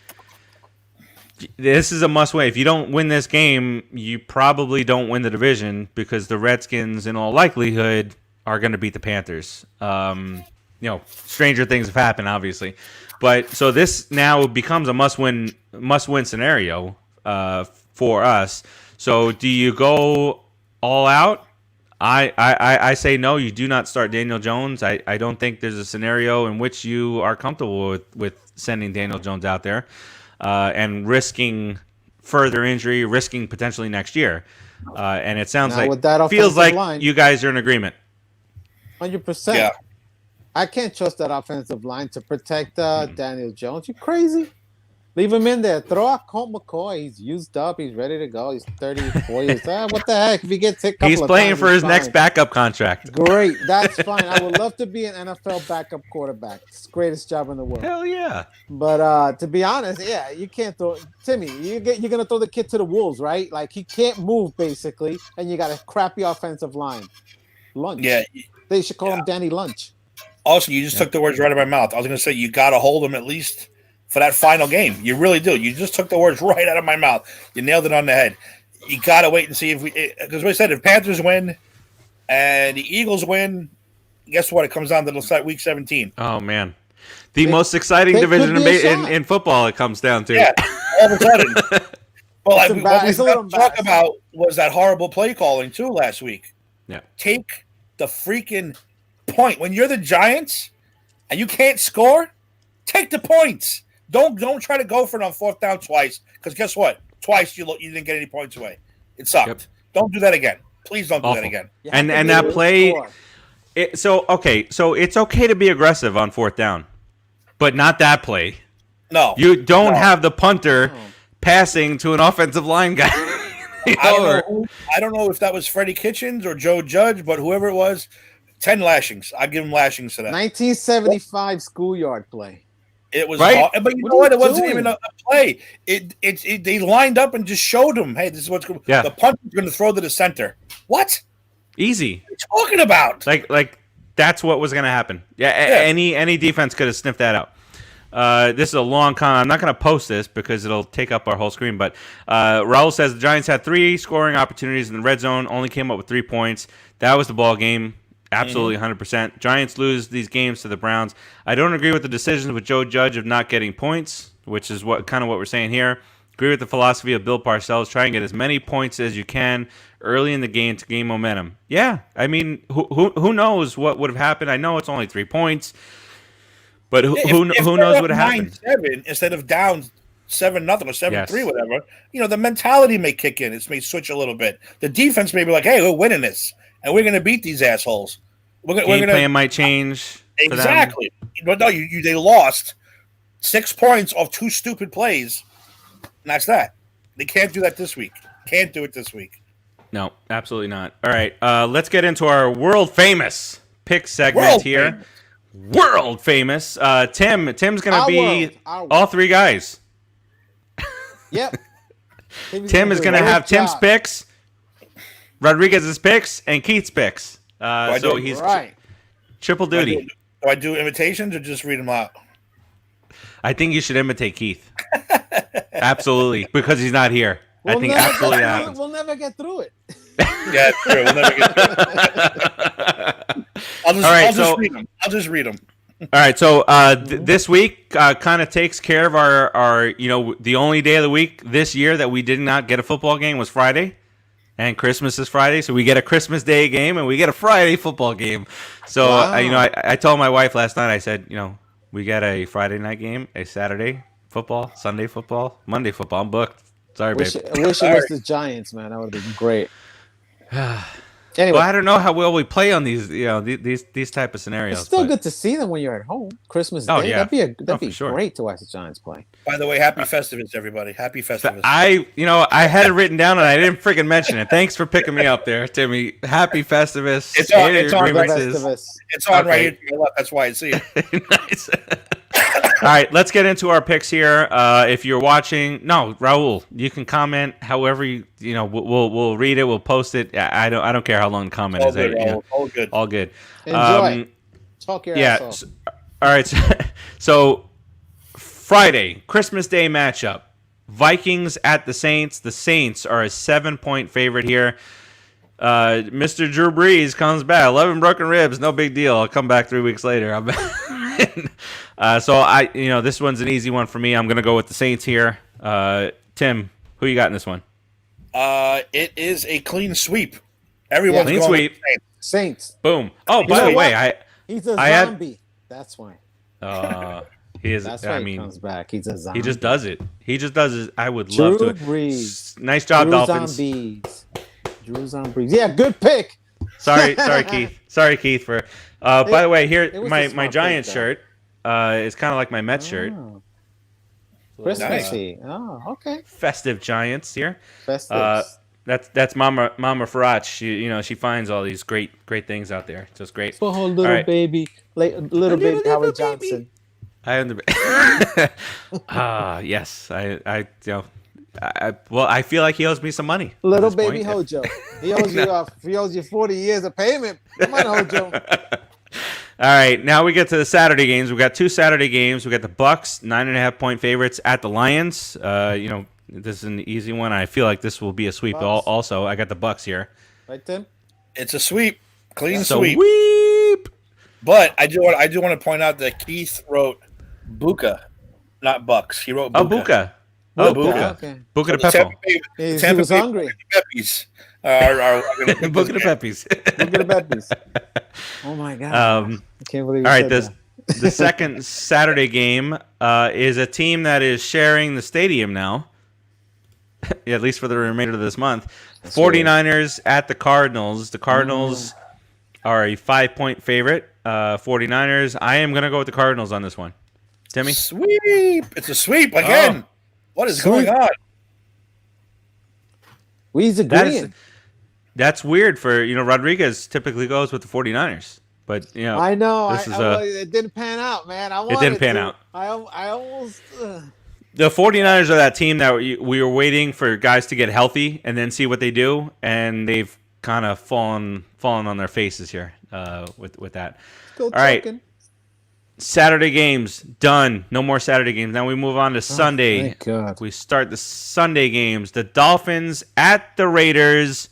This is a must-win. If you don't win this game, you probably don't win the division, because the Redskins, in all likelihood, are going to beat the Panthers. You know, stranger things have happened, obviously. But so this now becomes a must-win scenario for us. So do you go all out? I say no. You do not start Daniel Jones. I don't think there's a scenario in which you are comfortable with sending Daniel Jones out there and risking further injury, risking potentially next year. And it sounds Now, like with that feels like offensive line, you guys are in agreement. 100%. Yeah. I can't trust that offensive line to protect Daniel Jones. You crazy? Leave him in there. Throw out Colt McCoy. He's used up. He's ready to go. He's 34 years. What the heck? If he gets hit, He's playing for his next backup contract. Great. That's fine. I would love to be an NFL backup quarterback. It's the greatest job in the world. Hell yeah. But to be honest, yeah, you can't throw Timmy. You're gonna throw the kid to the wolves, right? Like, he can't move basically, and you got a crappy offensive line. Lunch. Yeah. They should call him Danny Lunch. Also, you just took the words right out of my mouth. I was going to say you got to hold him at least for that final game. You really do. You just took the words right out of my mouth. You nailed it on the head. You got to wait and see if because we said if Panthers win and the Eagles win, guess what? It comes down to week 17. Oh man, The most exciting they division could be a shot. in football, it comes down to. Yeah, all of a sudden. Well, It's what we it's a little forgot to talk embarrassing. about was that horrible play calling too last week. Yeah. Take the freaking point when you're the Giants and you can't score. Take the points. Don't try to go for it on 4th down twice, because guess what? Twice you didn't get any points away. It sucked. Yep. Don't do that again. Please don't do Awful. that again. You have And to and be that able to play. score. So it's okay to be aggressive on 4th down, but not that play. No, You don't No. have the punter Oh. passing to an offensive line guy. I don't know if that was Freddie Kitchens or Joe Judge, but whoever it was, 10 lashings. I give him lashings for that. 1975 schoolyard play. It was Right? hard. But you What know are what? you It wasn't doing? even a play. They lined up and just showed him, hey, this is what's going. Yeah. The punter's going to throw to the center. What? Easy. What are you talking about? Like that's what was going to happen. Yeah, any defense could have sniffed that out. This is a long con. I'm not going to post this because it'll take up our whole screen. But Raul says the Giants had 3 scoring opportunities in the red zone, only came up with 3 points. That was the ball game. Absolutely 100%. Giants lose these games to the Browns. I don't agree with the decisions with Joe Judge of not getting points, which is what we're saying here. Agree with the philosophy of Bill Parcells. Try and get as many points as you can early in the game to gain momentum. Yeah, I mean, who knows what would have happened? I know it's only 3 points, but who knows what happened? 9-7 instead of down 7-0 or 7-3, Yes. whatever. You know, the mentality may kick in. It may switch a little bit. The defense may be like, hey, we're winning this, and we're going to beat these assholes. We're Game going plan to might change. For them. exactly. But no, they lost 6 points off 2 stupid plays. And that's that. They can't do that this week. Can't do it this week. No, absolutely not. All right, let's get into our world famous pick segment World here. famous. World famous. Tim's going to Our be world. Our world. all 3 guys. Yep. Tim is going to Good have Tim's job. picks, Rodriguez's picks, and Keith's picks. I So do- he's Right. triple duty. Do I do imitations or just read them out? I think you should imitate Keith. Absolutely, because he's not here. I think absolutely that happens. We'll never get through it. Yeah, it's true. We'll never get through it. I'll just read them. All right, so this week kind of takes care of our the only day of the week this year that we did not get a football game was Friday, and Christmas is Friday, so we get a Christmas Day game and we get a Friday football game. So Wow. I told my wife last night, I said, we get a Friday night game, a Saturday football, Sunday football, Monday football. I'm booked. Sorry, babe. I wish it was the Giants, man. That would have been great. Anyway, Well, I don't know how well we play on these these type of scenarios. it's still but- good to see them when you're at home. Christmas Day, Oh, yeah. that'd for be sure. great to watch the Giants play. By the way, happy Festivus, everybody. Happy Festivus. I had it written down and I didn't freaking mention it. Thanks for picking me up there, Timmy. Happy Festivus. It's on- Hater it's on the grievances. Rest of us. It's on right Okay. here to your left. That's why I see it. Nice. All right, let's get into our picks here. If you're watching, Raul, you can comment however we'll read it, we'll post it. I don't care how long the comment All is. good. All good. All good. Enjoy. Talk your ass Yeah. off. All right. So Friday, Christmas Day matchup. Vikings at the Saints. The Saints are a 7-point favorite here. Mr. Drew Brees comes back. 11 broken ribs, no big deal. I'll come back 3 weeks later. So this one's an easy one for me. I'm gonna go with the Saints here. Tim, who you got in this one? It is a clean sweep. Everyone's Clean going sweep. with the Saints. Saints. Boom. Oh, by know the way, what? He's a I had- zombie. That's why. he is. That's why I he mean, comes back. He's a zombie. he just does it. He just does it. I would Drew love to. Brees. Nice job, Drew Dolphins. Zombies. Drew Zombies. Yeah, good pick. Sorry, Keith. Sorry, Keith. For by the way, here it was a my smart Giants pick, though. shirt is kind of like my Mets shirt. Oh. Christmassy. Oh, okay. Festive Giants here. Festive. That's Mama Farach. She finds all these great things out there. Just great. For her little All right. baby, little baby Howard Johnson. I am the. Yes. I feel like he owes me some money. at Little this baby point. Hojo. He owes you 40 years of payment. Come on, Hojo. All right, now we get to the Saturday games. We got 2 Saturday games. We got the Bucks, 9.5-point favorites at the Lions. This is an easy one. I feel like this will be a sweep. Bucks. Also, I got the Bucks here. Right, Tim? It's a sweep. Clean So sweep. sweep. But I do want to point out that Keith wrote Buka, not Bucks. He wrote Oh, Buka. Buka. Oh, Oh, Buka. Okay. Buka de The Tampa Pepo. Bay- the He Tampa was Bay hungry. Peppies are going to Buka de Peppies. Look at the Peppies. Oh my god! I can't believe you All right, said that. the second Saturday game is a team that is sharing the stadium now, at least for the remainder of this month. 49ers at the Cardinals. The Cardinals are a 5-point favorite. 49ers. I am going to go with the Cardinals on this one. Timmy? Sweep. It's a sweep again. Oh. What is going on? We's agreeing. That's weird for, Rodriguez typically goes with the 49ers. But, I know. this is it didn't pan out, man. It didn't pan out. I almost. The 49ers are that team that we were waiting for guys to get healthy and then see what they do, and they've kind of fallen on their faces here with that. Still All right. talking. Saturday games done. No more Saturday games. Now we move on to Sunday. Thank God. We start the Sunday games. The Dolphins at the Raiders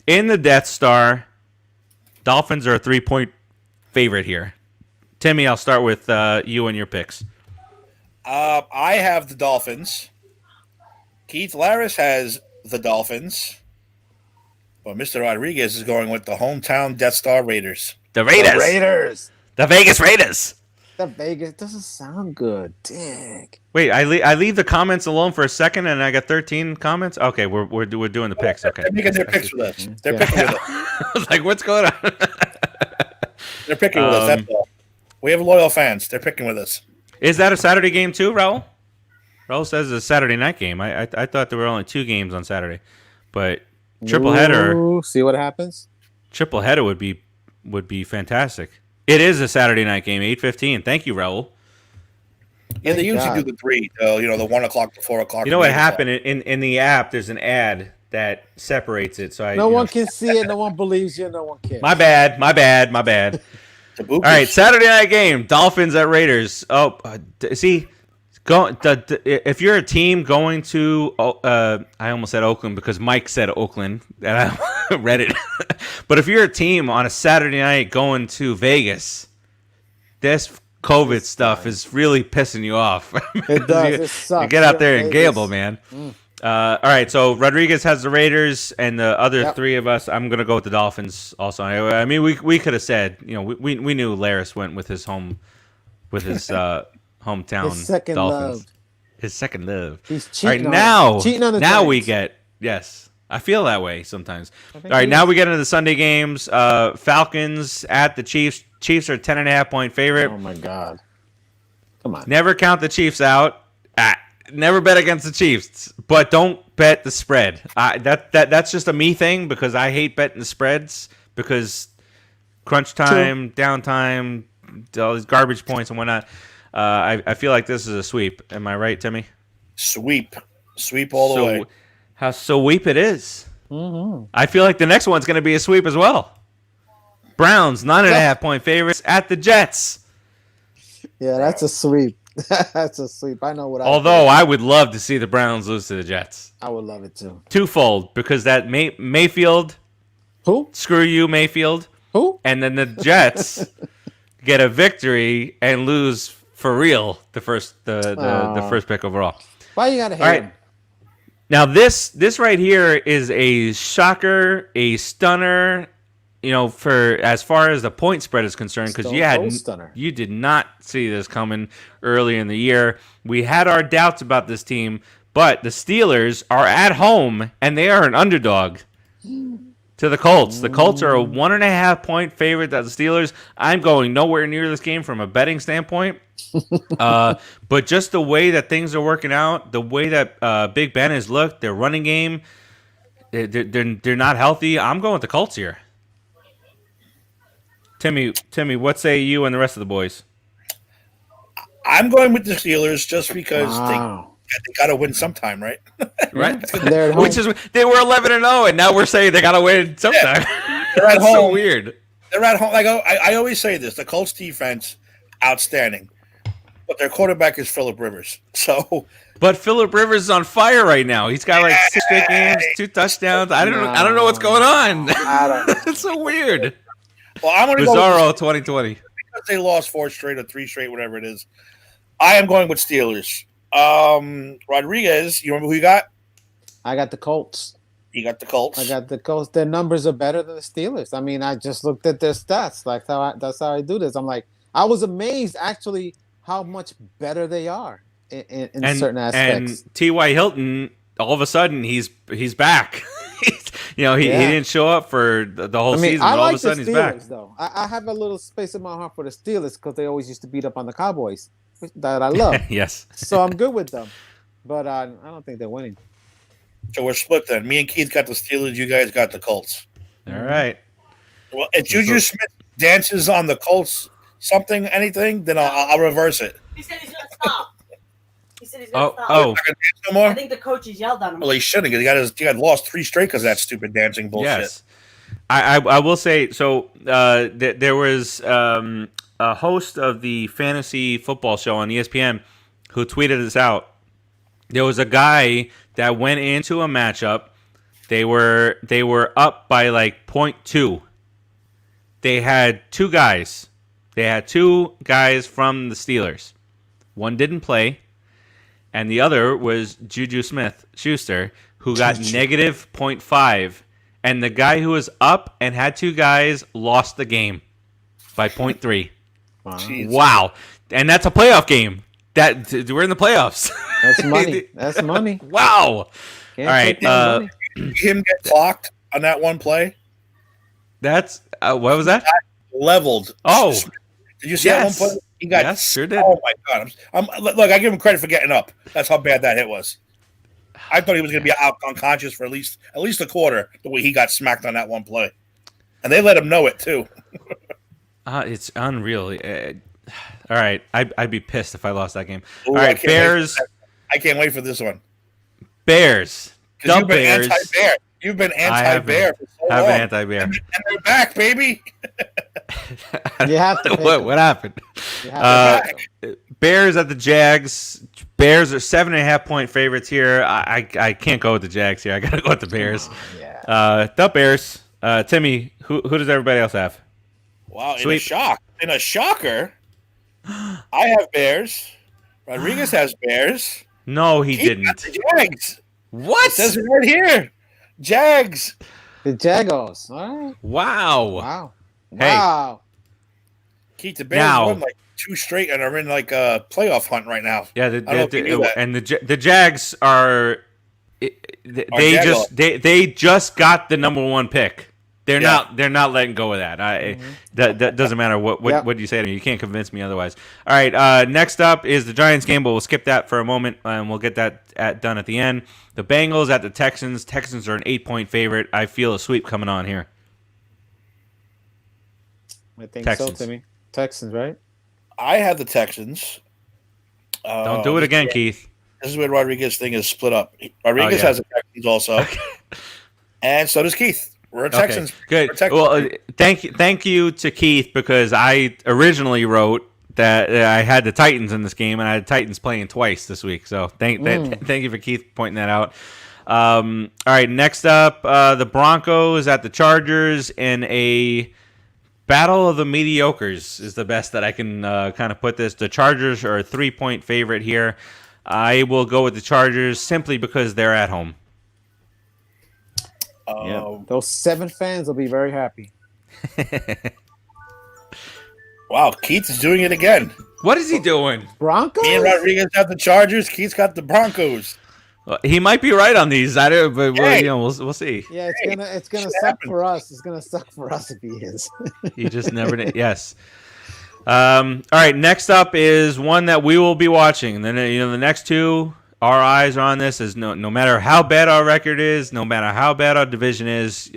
in the Death Star. Dolphins are a 3-point favorite here. Timmy, I'll start with you and your picks. I have the Dolphins. Keith Larris has the Dolphins. But Mr. Rodriguez is going with the hometown Death Star Raiders. The Raiders. The Raiders. The Vegas Raiders. The Vegas doesn't sound good. Dick. Wait, I leave the comments alone for a second, and I got 13 comments. Okay, we're doing the picks. Okay, They're making their picks with us. They're Yeah. picking with us. I was like, what's going on? They're picking with us. That's all. We have loyal fans. They're picking with us. Is that a Saturday game too, Raul? Raul says it's a Saturday night game. I thought there were only 2 games on Saturday, but triple header. Ooh, see what happens. Triple header would be fantastic. It is a Saturday night game, 8:15. Thank you, Raul. Yeah, they Thank usually God. do the 3, the 1 o'clock to 4 o'clock. You know what happened in the app? There's an ad that separates it. So No one can see it. No one believes you. No one cares. My bad. All right, Saturday night game, Dolphins at Raiders. Oh, see, if you're a team going to, I almost said Oakland because Mike said Oakland, and I read it. But if you're a team on a Saturday night going to Vegas, this COVID stuff is really pissing you off. It does. It sucks. You get out there and Vegas. gamble, man. All right, so Rodriguez has the Raiders, and the other 3 of us, I'm going to go with the Dolphins also. I mean, we could have said, we knew Laris went with his hometown His second Dolphins. love. His second love. He's All right, cheating on now, us. Cheating on the now we Giants. get, yes, I feel that way sometimes. All think right, he now is. we get into the Sunday games. Falcons at the Chiefs. Chiefs are 10.5-point favorite. Oh my God! Come on. Never count the Chiefs out. Never bet against the Chiefs, but don't bet the spread. That's just a me thing because I hate betting the spreads because crunch time, downtime, all these garbage points and whatnot. I feel like this is a sweep. Am I right, Timmy? Sweep all the way. How sweep it is. Mm-hmm. I feel like the next one's going to be a sweep as well. Browns 9.5-point favorites at the Jets. Yeah, that's a sweep. That's a sweep. I know what. Although I would love to see the Browns lose to the Jets. I would love it too. Twofold, because that Mayfield, Who? screw you, Mayfield, Who? and then the Jets get a victory and lose for real the first pick overall. Why you gotta hate All right. him? Now this right here is a shocker, a stunner. For as far as the point spread is concerned, because you did not see this coming early in the year. We had our doubts about this team, but the Steelers are at home and they are an underdog to the Colts. The Colts are a 1.5-point favorite at the Steelers. I'm going nowhere near this game from a betting standpoint. But just the way that things are working out, the way that Big Ben has looked, their running game, they're not healthy. I'm going with the Colts here. Timmy, what say you and the rest of the boys? I'm going with the Steelers just because Wow. they got to win sometime, right? Right? They're at home. Which is they were 11-0, and now we're saying they gotta win sometime. They're at That's so home. weird. They're at home. Like I always say this: the Colts defense, outstanding, but their quarterback is Phillip Rivers. So But Phillip Rivers is on fire right now. He's got like 6 straight games, 2 touchdowns. I don't know what's going on. I don't know. It's so weird. well, I'm going to go Bizarro 2020. because they lost 4 straight or 3 straight, whatever it is. I am going with Steelers. Rodriguez, you remember who you got? I got the Colts. You got the Colts. I got the Colts. Their numbers are better than the Steelers. I mean, I just looked at their stats. That's how I do this. I'm like, I was amazed actually how much better they are in certain aspects. And T.Y. Hilton, all of a sudden, he's back. He didn't show up for the whole season, but all of a sudden he's back. Though. I have a little space in my heart for the Steelers because they always used to beat up on the Cowboys that I love. Yes. So I'm good with them. But I don't think they're winning. So we're split then. Me and Keith got the Steelers. You guys got the Colts. All right. Well, if Juju Smith dances on the Colts anything, then I'll reverse it. He said he's going to stop. He said he's going to stop. Not gonna dance no more? I think the coaches yelled at him. Well, he shouldn't. He got lost 3 straight because of that stupid dancing bullshit. Yes. I will say, so there was a host of the fantasy football show on ESPN who tweeted this out. There was a guy that went into a matchup. They were up by like 0.2. They had 2 guys. They had 2 guys from the Steelers. One didn't play, and the other was Juju Smith-Schuster, who got negative 0.5. And the guy who was up and had 2 guys lost the game by 0.3. Wow. And that's a playoff game. We're in the playoffs. That's money. That's money. Wow. Can't All right. Him get clocked on that one play? That's what was that? Leveled. Oh. Did you see that one play? He got sure did. Oh my god! Look, I give him credit for getting up. That's how bad that hit was. I thought he was going to be out unconscious for at least a quarter. The way he got smacked on that one play, and they let him know it too. It's unreal. All right, I'd be pissed if I lost that game. Ooh, All right, Bears. I can't wait for this one. Bears. The You've been Bears. anti-bear. You've been anti-bear for so long. I've been anti-bear. And they're back, baby. You have to. What happened? Bears at the Jags. Bears are 7.5 point favorites here. I can't go with the Jags here. I got to go with the Bears. The Bears. Timmy, who does everybody else have? Wow, Sweet. In a shocker, I have Bears. Rodriguez has Bears. No, he Keith got didn't. the Jags. What? It says it right here. Jags. The Jagos. All right. Wow. Wow. Keith, the Bears Now- won like 2 straight and are in like a playoff hunt right now. Yeah, I don't know if you knew that. and the Jags are. They just got the number 1 pick. They're not letting go of that. That doesn't matter what you say to me. You can't convince me otherwise. All right. Next up is the Giants game, but we'll skip that for a moment and we'll get that done at the end. The Bengals at the Texans. Texans are an 8-point favorite. I feel a sweep coming on here. I think Texans. so, Timmy. Texans, right? I have the Texans. Don't do it again, Keith. This is where Rodriguez thing is split up. Rodriguez has the Texans also, and so does Keith. We're Texans. Okay, good. Well, thank you to Keith because I originally wrote that I had the Titans in this game, and I had Titans playing twice this week. So thank you for Keith pointing that out. All right, next up, the Broncos at the Chargers in a battle of the mediocres is the best that I can kind of put this. The Chargers are a 3-point favorite here. I will go with the Chargers simply because they're at home. Those 7 fans will be very happy. Wow, Keith is doing it again. What is he doing? Broncos? Me and Rodriguez have the Chargers. Keith's got the Broncos. Well, he might be right on these. I don't, but Hey. we'll see. Yeah, it's gonna suck for us. It's gonna suck for us if he is. You just never know. Yes. All right. Next up is one that we will be watching. And then the next 2, our eyes are on this. Is no matter how bad our record is, no matter how bad our division is.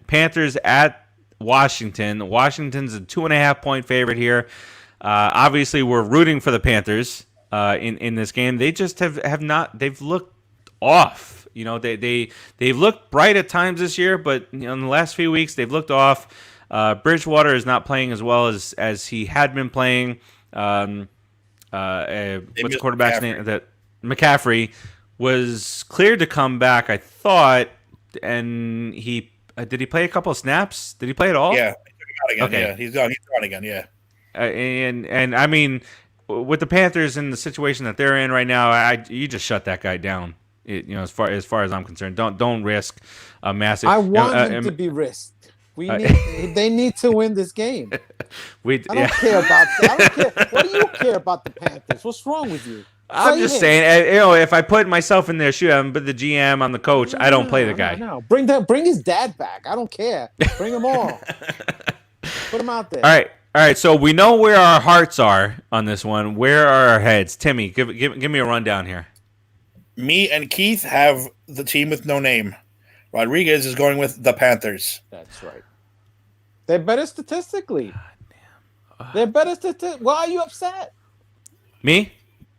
Panthers at Washington. Washington's a 2.5 point favorite here. Obviously, we're rooting for the Panthers in this game. They just have not. They've looked off. They've looked bright at times this year, but in the last few weeks they've looked off. Bridgewater is not playing as well as he had been playing. What's the quarterback's name? That McCaffrey was cleared to come back, I thought, and he did he play a couple of snaps? Did he play at all? Yeah, he's gone again. Okay. Yeah, he's gone again. Yeah. And I mean, with the Panthers in the situation that they're in right now, you just shut that guy down. As far as I'm concerned, don't risk a massive. I want him to be risked. They need to win this game. I don't care about that. I don't care. What do you care about the Panthers? What's wrong with you? I'm just saying, if I put myself in their shoe, I'm the GM, I'm the coach. I don't play the guy. No. Bring his dad back. I don't care. Bring them all. Put him out there. All right. So we know where our hearts are on this one. Where are our heads? Timmy, give me a rundown here. Me and Keith have the team with no name. Rodriguez is going with the Panthers. That's right. They're better statistically. They're better statistically. Why are you upset? Me?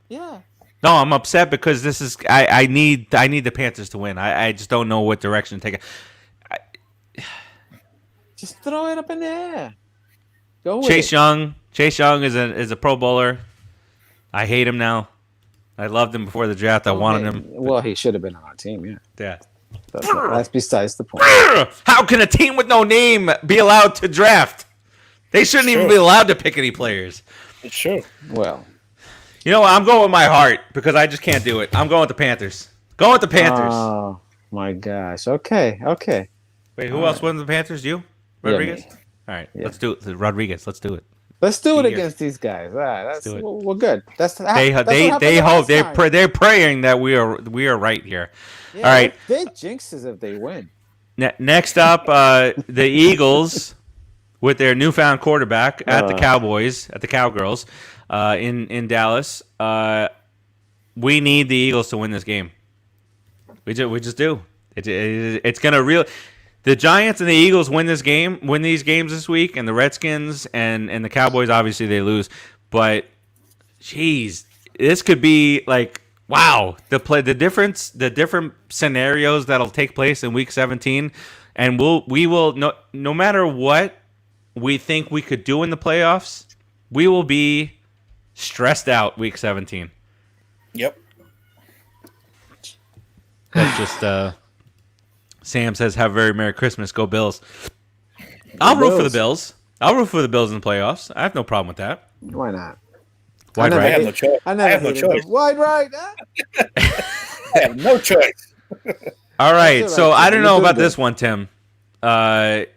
Yeah. No, I'm upset because this is I need the Panthers to win. I just don't know what direction to take it. Just throw it up in the air. Go with Chase it. Young is a Pro Bowler. I hate him now. I loved him before the draft. I wanted him. Well, he should have been on our team. Yeah. Yeah. That's besides the point. How can a team with no name be allowed to draft? They shouldn't even be allowed to pick any players. It's true. Well, you know what? I'm going with my heart because I just can't do it. I'm going with the Panthers. Going with the Panthers. Oh my gosh. Okay. Wait, who else won the Panthers? You? Rodriguez? Me. All right. Yeah. Let's do it. Rodriguez, let's do it. Let's do it against these guys. All right, we're good. They hope they're praying that we are right here. Yeah, all right. They jinxes if they win. Next up, the Eagles with their newfound quarterback at the Cowboys, at the Cowgirls, in Dallas. We need the Eagles to win this game. We just do. It's gonna real. The Giants and the Eagles win these games this week, and the Redskins and the Cowboys, obviously they lose. But, geez, this could be like, wow, the different scenarios that'll take place in Week 17, and we will no matter what we think we could do in the playoffs, we will be stressed out Week 17. Yep. That's just Sam says, "Have a very Merry Christmas. Go Bills." I'll root for the Bills. I'll root for the Bills in the playoffs. I have no problem with that. Why not? Wide I right. have no choice. I have no choice. Wide right. I have no choice. All right. So I don't know about good. this one, Tim. Who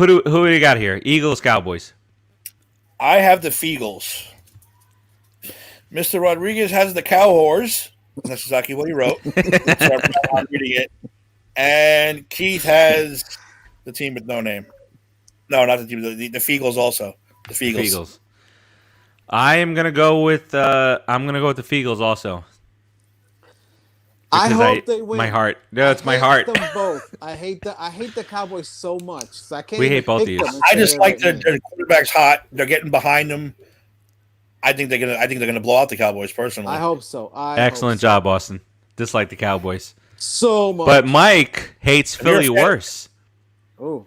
do you got here? Eagles, Cowboys. I have the Feagles. Mr. Rodriguez has the Cow Whores. That's exactly what he wrote. So I'm reading it. And Keith has the team with no name. No, not the team. The Feagles also. The Feagles. I am gonna go with the Feagles also. I hope they win. My heart. No, it's my heart. Them both. I hate the Cowboys so much. So I can't. We hate both of you. I just like their quarterback's hot. They're getting behind them. I think they're gonna blow out the Cowboys personally. I hope so. Excellent job, Austin. Dislike the Cowboys so much. But Mike hates Philly worse. Oh,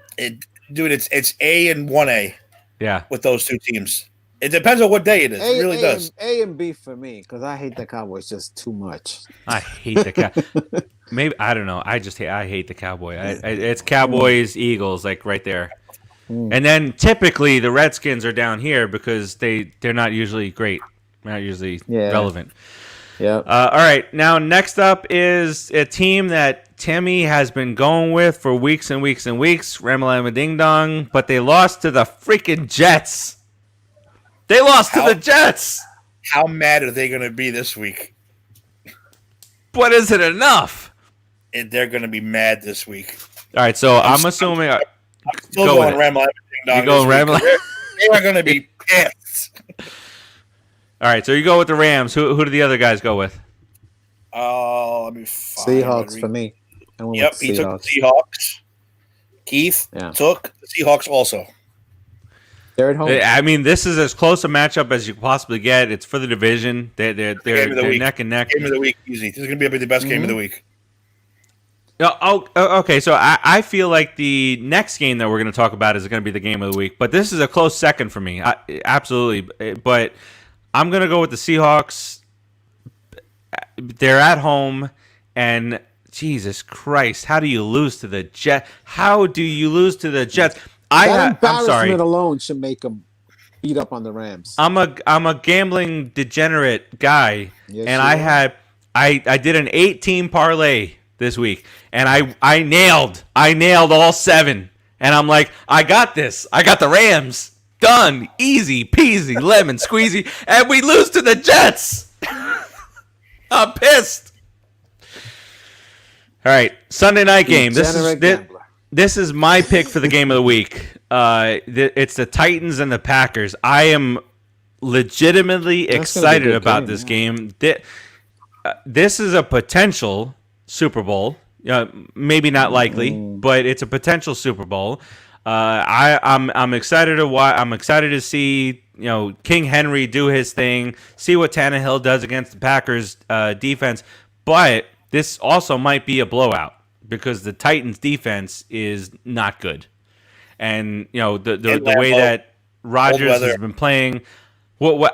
Dude, it's A and 1A. Yeah. With those two teams. It depends on what day it is. It really does. A and B for me because I hate the Cowboys just too much. I hate the Maybe I don't know. I hate the Cowboy. It's Cowboys, Eagles, like right there. And then typically the Redskins are down here because they're not usually great. They're not usually relevant. Yeah. All right. Now next up is a team that Timmy has been going with for weeks and weeks and weeks. Ramalama Ding Dong, but they lost to the freaking Jets. They lost to the Jets. How mad are they going to be this week? But is it enough? They're going to be mad this week. All right. So I'm assuming. I'm still going Ramalama Ding Dong. You go Ramalama. They are going to be pissed. All right, so you go with the Rams. Who do the other guys go with? Let me find Seahawks for me. Yep, he took the Seahawks. Keith took the Seahawks also. They're at home. I mean, this is as close a matchup as you could possibly get. It's for the division. They're neck and neck. Game of the week, easy. This is going to be the best game of the week. Oh, okay. So I feel like the next game that we're going to talk about is going to be the game of the week. But this is a close second for me. Absolutely. But I'm going to go with the Seahawks. They're at home. And Jesus Christ, how do you lose to the Jets? How do you lose to the Jets? That I'm sorry. embarrassment alone should make them beat up on the Rams. I'm a gambling degenerate guy, Yes, and you I are. had I did an 8-team parlay this week, and I nailed all 7, and I'm like, I got this. I got the Rams done, easy peasy lemon squeezy, and we lose to the Jets. I'm pissed. All right, Sunday night game. Degenerate gambler. This is my pick for the game of the week. It's the Titans and the Packers. I am legitimately That's gonna be a excited good about game, this yeah. game. This is a potential Super Bowl. Maybe not likely, but it's a potential Super Bowl. I'm excited to watch. I'm excited to see King Henry do his thing. See what Tannehill does against the Packers defense. But this also might be a blowout because the Titans defense is not good, and the way that Rodgers has been playing. What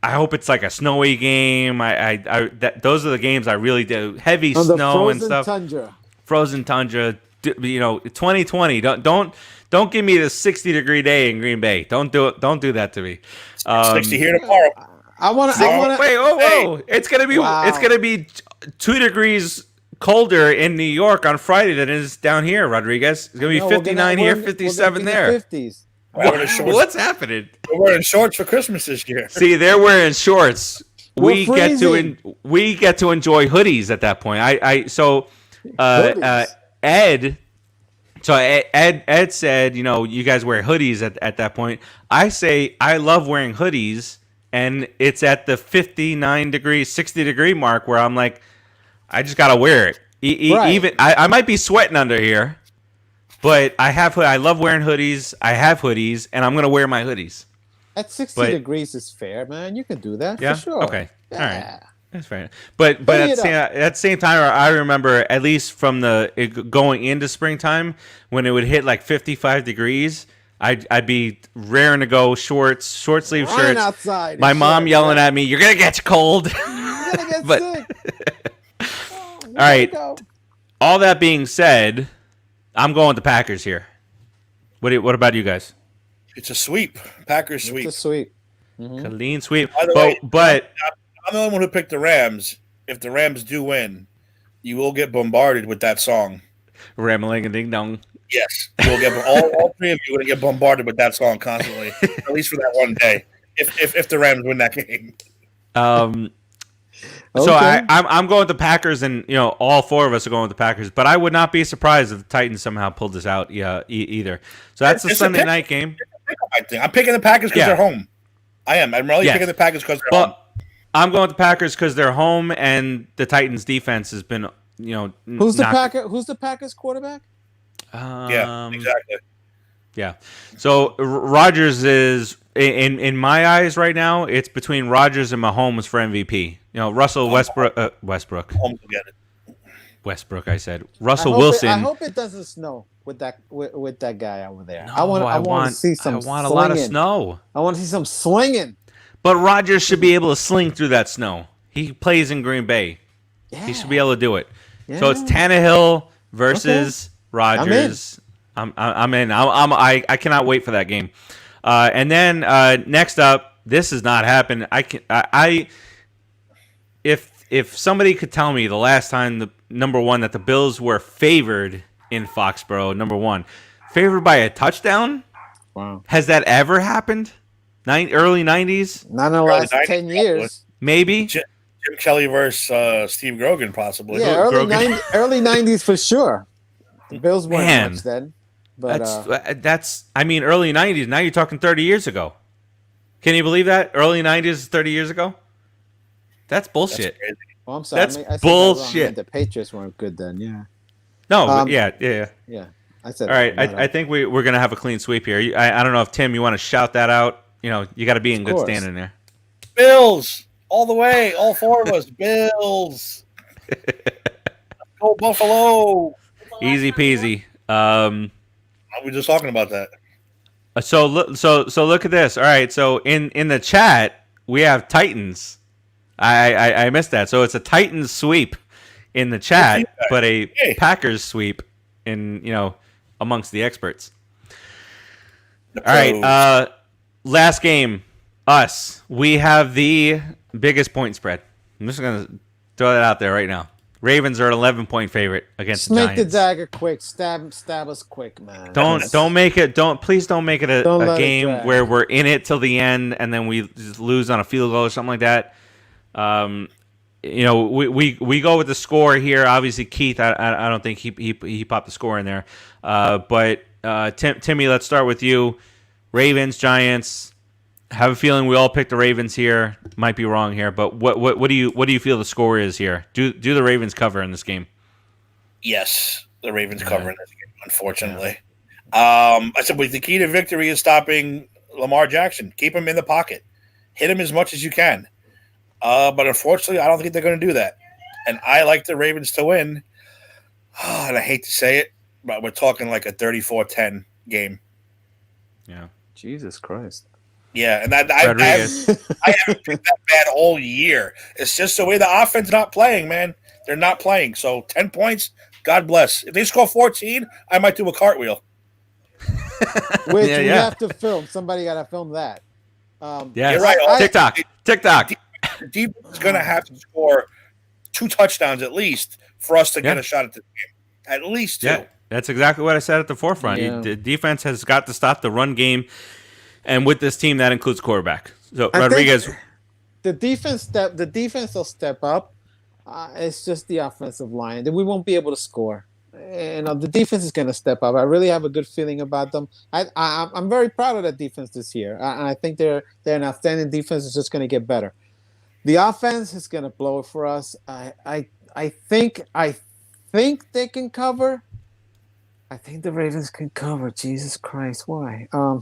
I hope it's like a snowy game. Those are the games I really do. Heavy On the snow and frozen stuff. tundra. Frozen tundra. 2020. Don't give me the 60-degree day in Green Bay. Don't do it. Don't do that to me. 60 here tomorrow. I want to. Wait, whoa! It's gonna be 2 degrees colder in New York on Friday than it is down here, Rodriguez. It's gonna be 59 here, 57 there. 50s. What's happening? We're wearing shorts for Christmas this year. See, they're wearing shorts. We We're get freezing. we get to enjoy hoodies at that point. Hoodies. Ed. So Ed said, you guys wear hoodies at that point. I say I love wearing hoodies, and it's at the 59-degree, 60-degree mark where I'm like, I just gotta wear it. Right. Even I might be sweating under here, but I love wearing hoodies. I have hoodies, and I'm gonna wear my hoodies. At 60 degrees is fair, man. You can do that Yeah. for sure. Okay. Yeah. All right. That's fair. But Bring at the same time, I remember at least from going into springtime when it would hit like 55 degrees, I'd be raring to go short sleeve Run shirts. outside. My mom yelling at me, "You're gonna get cold." You're gonna get But- sick. All right. All that being said, I'm going with the Packers here. What about you guys? It's a sweep. Packers sweep. It's a sweep. Clean sweep. By the way, But I'm the only one who picked the Rams. If the Rams do win, you will get bombarded with that song. Rambling and ding dong. Yes, you will get all 3 of you are going to get bombarded with that song constantly, at least for that one day. If the Rams win that game, So Okay. I'm going with the Packers, and all 4 of us are going with the Packers. But I would not be surprised if the Titans somehow pulled this out. Either. So that's the It's a Sunday pick. night game. I think I'm picking the Packers because Yeah. they're home. I am. I'm really Yes. picking the Packers because they're home. But I'm going with the Packers because they're home, and the Titans defense has been Who's the Packer? Who's the Packers quarterback? Yeah, exactly. Yeah. So Rodgers is in my eyes right now. It's between Rodgers and Mahomes for MVP. Russell Westbrook. Home will get it. Westbrook. I said Russell Wilson. I hope it doesn't snow with that guy over there. No, I want to see some. I want a lot of slinging. snow. I want to see some slinging. But Rodgers should be able to sling through that snow. He plays in Green Bay. Yeah. He should be able to do it. Yeah. So it's Tannehill versus Rodgers. I'm in. I cannot wait for that game. And then next up, this has not happened. If somebody could tell me the last time that the Bills were favored in Foxborough, number one, favored by a touchdown. Wow. Has that ever happened? Early 90s? Not in the last 90s, 10 years. Maybe? Jim Kelly versus Steve Grogan, possibly. Yeah, early 90s for sure. The Bills weren't Man. much then. But That's early 90s. Now you're talking 30 years ago. Can you believe that? Early 90s, 30 years ago? That's bullshit. Crazy. oh, I'm sorry. that's I said that wrong. I bullshit. meant the Patriots weren't good then. Yeah. No, Um, yeah. Yeah. I said All right, that. I think we're going to have a clean sweep here. I don't know if, Tim, you want to shout that out. You got to be in good course. standing there. Bills all the way, all 4 of us. Bills. Go Buffalo. Easy peasy. We were just talking about that. So look at this. All right, so in the chat we have Titans. I missed that. So it's a Titans sweep in the chat, but a Packers sweep in amongst the experts. All right. Last game. Us. We have the biggest point spread. I'm just going to throw that out there right now. Ravens are an 11-point favorite against the Make Giants. the dagger quick. Stab us quick, man. Please don't make it a game where we're in it till the end and then we just lose on a field goal or something like that. We go with the score here. Obviously, Keith, I don't think he popped the score in there. But Timmy, let's start with you. Ravens, Giants. Have a feeling we all picked the Ravens here. Might be wrong here, but what do you feel the score is here? Do the Ravens cover in this game? Yes, the Ravens cover in this game, unfortunately. I said, the key to victory is stopping Lamar Jackson. Keep him in the pocket. Hit him as much as you can. But unfortunately, I don't think they're going to do that. And I like the Ravens to win. And I hate to say it, but we're talking like a 34-10 game. Yeah. Jesus Christ. Yeah, and I haven't picked that bad all year. It's just the way the offense not playing, man. They're not playing. So 10 points, God bless. If they score 14, I might do a cartwheel. Which we have to film. Somebody got to film that. You're right. TikTok. The defense is going to have to score 2 touchdowns at least for us to get a shot at the game. At least 2. Yeah, that's exactly what I said at the forefront. Yeah. The defense has got to stop the run game. And with this team, that includes quarterback. So Rodriguez, the defense will step up. It's just the offensive line. We won't be able to score. And the defense is going to step up. I really have a good feeling about them. I'm very proud of that defense this year. I think they're an outstanding defense. It's just going to get better. The offense is going to blow it for us. I think they can cover. I think the Ravens can cover. Jesus Christ, why? I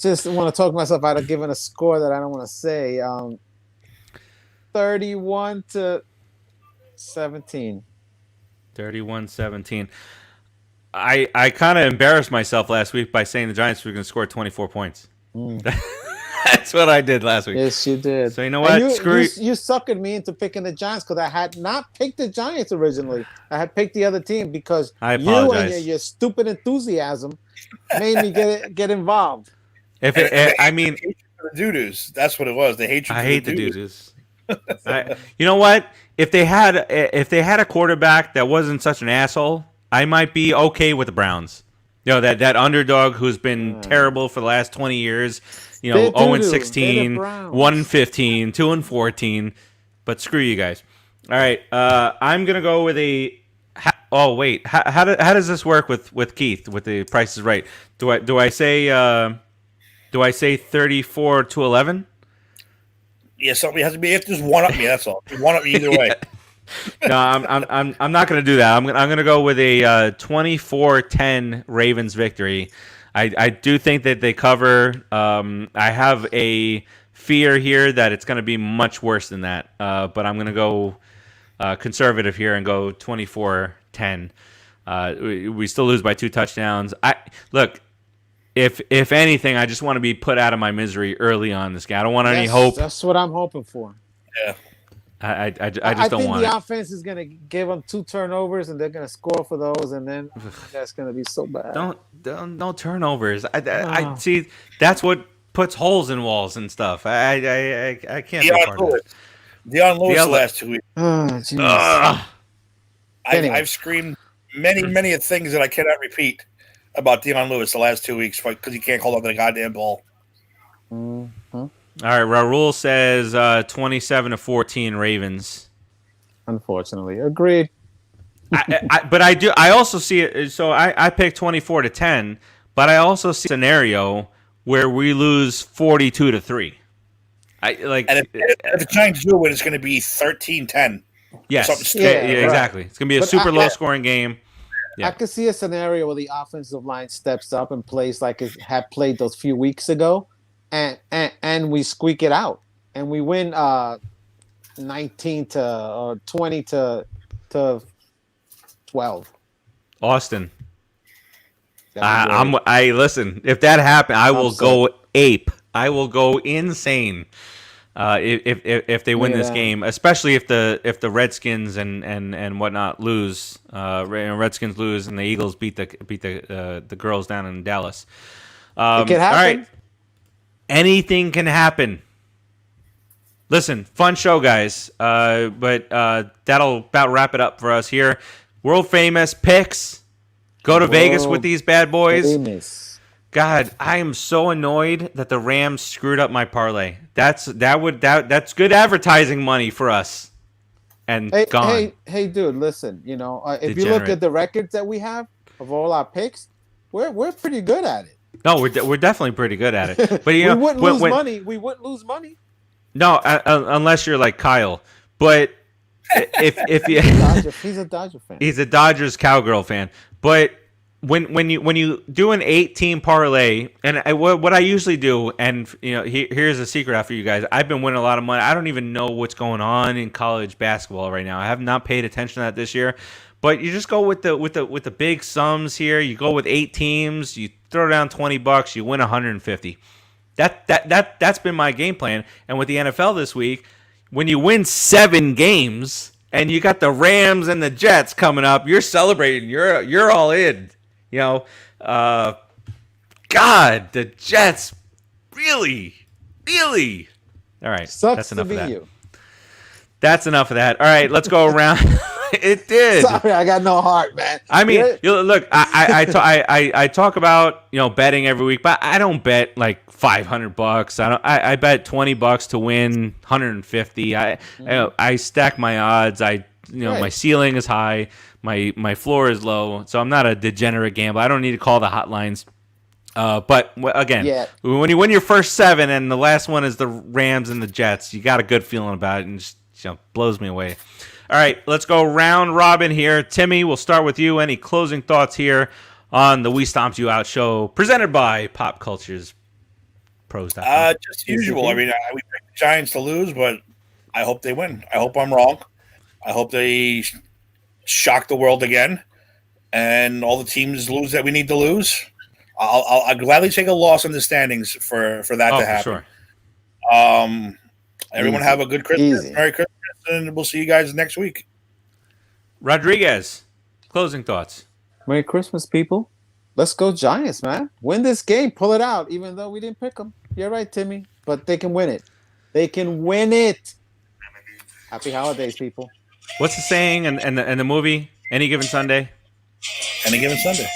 just want to talk myself out of giving a score that I don't want to say. 31-17. 31-17. I kind of embarrassed myself last week by saying the Giants were going to score 24 points. That's what I did last week. Yes, you did. So you know what? You suckered me into picking the Giants because I had not picked the Giants originally. I had picked the other team because you and your stupid enthusiasm made me get involved. I mean, the doo-doos. That's what it was. They hate you. I hate the doo-doos. You know what? If they had a quarterback that wasn't such an asshole, I might be okay with the Browns. You know, that underdog who's been terrible for the last 20 years. You know, 0-16, 1-15, 2-14. But screw you guys. All right, I'm gonna go with a. Oh wait, how does this work with Keith with the Price is Right? Do I say 34-11? Yeah, somebody has to be. It's just one up me. That's all. One up me either way. No, I'm not going to do that. I'm going to go with a 24-10 Ravens victory. I do think that they cover. I have a fear here that it's going to be much worse than that. But I'm going to go conservative here and go 24-10. We still lose by 2 touchdowns. Look. If anything, I just want to be put out of my misery early on this game. I don't want any hope. That's what I'm hoping for. Yeah. I just don't want it. I think the offense is going to give them 2 turnovers, and they're going to score for those, and then that's going to be so bad. Don't turnovers. I see. That's what puts holes in walls and stuff. I can't be part of it. Deion Lewis the last 2 weeks. I've screamed many things that I cannot repeat about Deion Lewis the last 2 weeks because he can't hold on to the goddamn ball. Mm-hmm. All right, Raul says 27-14 Ravens. Unfortunately, agreed. But I also see it. So I picked 24-10, but I also see a scenario where we lose 42-3. And if the Giants do it, it's going to be 13-10. Yes, exactly. It's going to be a super low scoring game. Yeah. I could see a scenario where the offensive line steps up and plays like it had played those few weeks ago, and we squeak it out and we win 19 or 20 to 12. Austin, I listen. If that happens, I will go ape. I will go insane. if they win Look at this that. game, especially if the Redskins and whatnot lose. Redskins lose and the Eagles beat the girls down in Dallas. It can All happen. right, anything can happen. Listen, fun show, guys. But that'll about wrap it up for us here. World famous picks. Go to Vegas with these bad boys. Famous. God, I am so annoyed that the Rams screwed up my parlay. That's good advertising money for us. And gone. Hey, dude, listen. You know, if you look at the records that we have of all our picks, we're pretty good at it. No, we're definitely pretty good at it. But you know, we wouldn't lose money. We wouldn't lose money. No, unless you're like Kyle. But if you, he's a Dodger fan. He's a Dodgers cowgirl fan. But when you do an 8-team parlay, and what I usually do, and you know, here's a secret out for you guys. I've been winning a lot of money. I don't even know what's going on in college basketball right now. I have not paid attention to that this year. But you just go with the big sums here. You go with 8 teams. You throw down $20. You win 150. That's been my game plan. And with the NFL this week, when you win 7 games and you got the Rams and the Jets coming up, you're celebrating. You're all in. You know, God, the Jets really. All right, Sucks that's to enough be of that. you. That's enough of that. All right, let's go around. It did. Sorry, I got no heart, man. I mean, look, I talk about, you know, betting every week, but I don't bet like $500. I bet $20 to win 150. I stack my odds. My ceiling is high, my floor is low, so I'm not a degenerate gambler. I don't need to call the hotlines. But again, when you win your first 7 and the last one is the Rams and the Jets, you got a good feeling about it, and just, you know, blows me away. All right, let's go round robin here. Timmy, we'll start with you. Any closing thoughts here on the We Stomped You Out show presented by Pop Culture's Pros.com? Just usual. I mean, we picked the Giants to lose, but I hope they win. I hope I'm wrong. I hope they shock the world again, and all the teams lose that we need to lose. I'll gladly take a loss in the standings for that to happen. Sure. Everyone have a good Christmas. Merry Christmas, and we'll see you guys next week. Rodriguez, closing thoughts. Merry Christmas, people. Let's go Giants, man. Win this game. Pull it out, even though we didn't pick them. You're right, Timmy. But they can win it. They can win it. Happy holidays, people. What's the saying in the movie? Any given Sunday? Any given Sunday.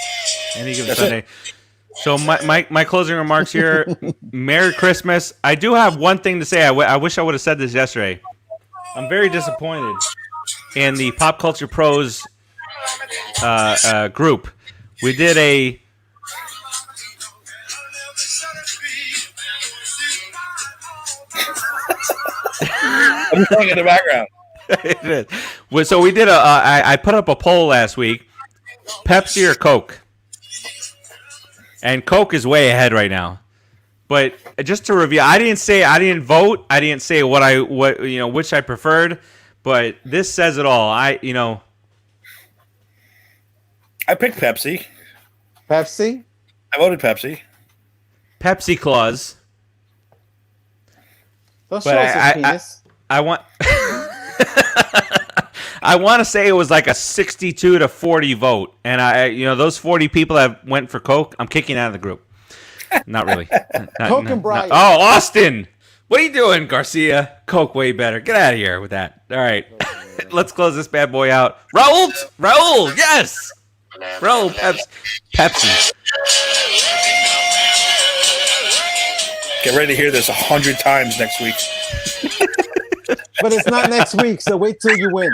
Any given Sunday. So my closing remarks here. Merry Christmas. I do have one thing to say. I wish I would have said this yesterday. I'm very disappointed in the Pop Culture Pros group. We did a I'm playing in the background. It is. So we did I put up a poll last week. Pepsi or Coke? And Coke is way ahead right now. But just to review, I didn't vote. I didn't say which I preferred, but this says it all. I picked Pepsi. Pepsi? I voted Pepsi. Pepsi Claus. Don't show us his penis. I want I want to say it was like a 62-40 vote, and those 40 people that went for Coke, I'm kicking out of the group. Not really. Coke and Brian. Oh, Austin, what are you doing, Garcia? Coke way better. Get out of here with that. All right, let's close this bad boy out. Raul, yes, Raul, Pepsi. Get ready to hear this 100 times next week. But it's not next week, so wait till you win.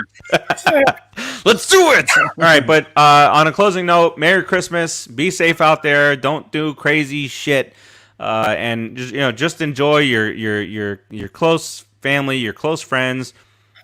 Let's do it. All right, but on a closing note, Merry Christmas. Be safe out there. Don't do crazy shit, and just enjoy your close family, your close friends.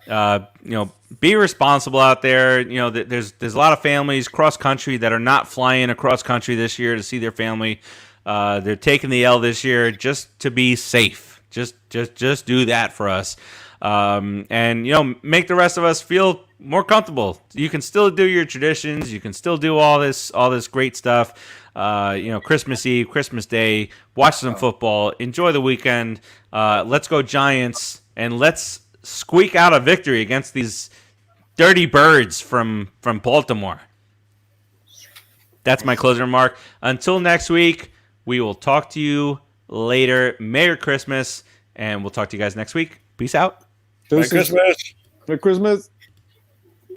Be responsible out there. There's a lot of families cross country that are not flying across country this year to see their family. They're taking the L this year just to be safe. Just do that for us. And make the rest of us feel more comfortable. You can still do your traditions. You can still do all this great stuff. Christmas Eve, Christmas Day. Watch some football. Enjoy the weekend. Let's go Giants, and let's squeak out a victory against these dirty birds from Baltimore. That's my closing remark. Until next week, we will talk to you later. Merry Christmas, and we'll talk to you guys next week. Peace out. Merry Christmas. Merry Christmas.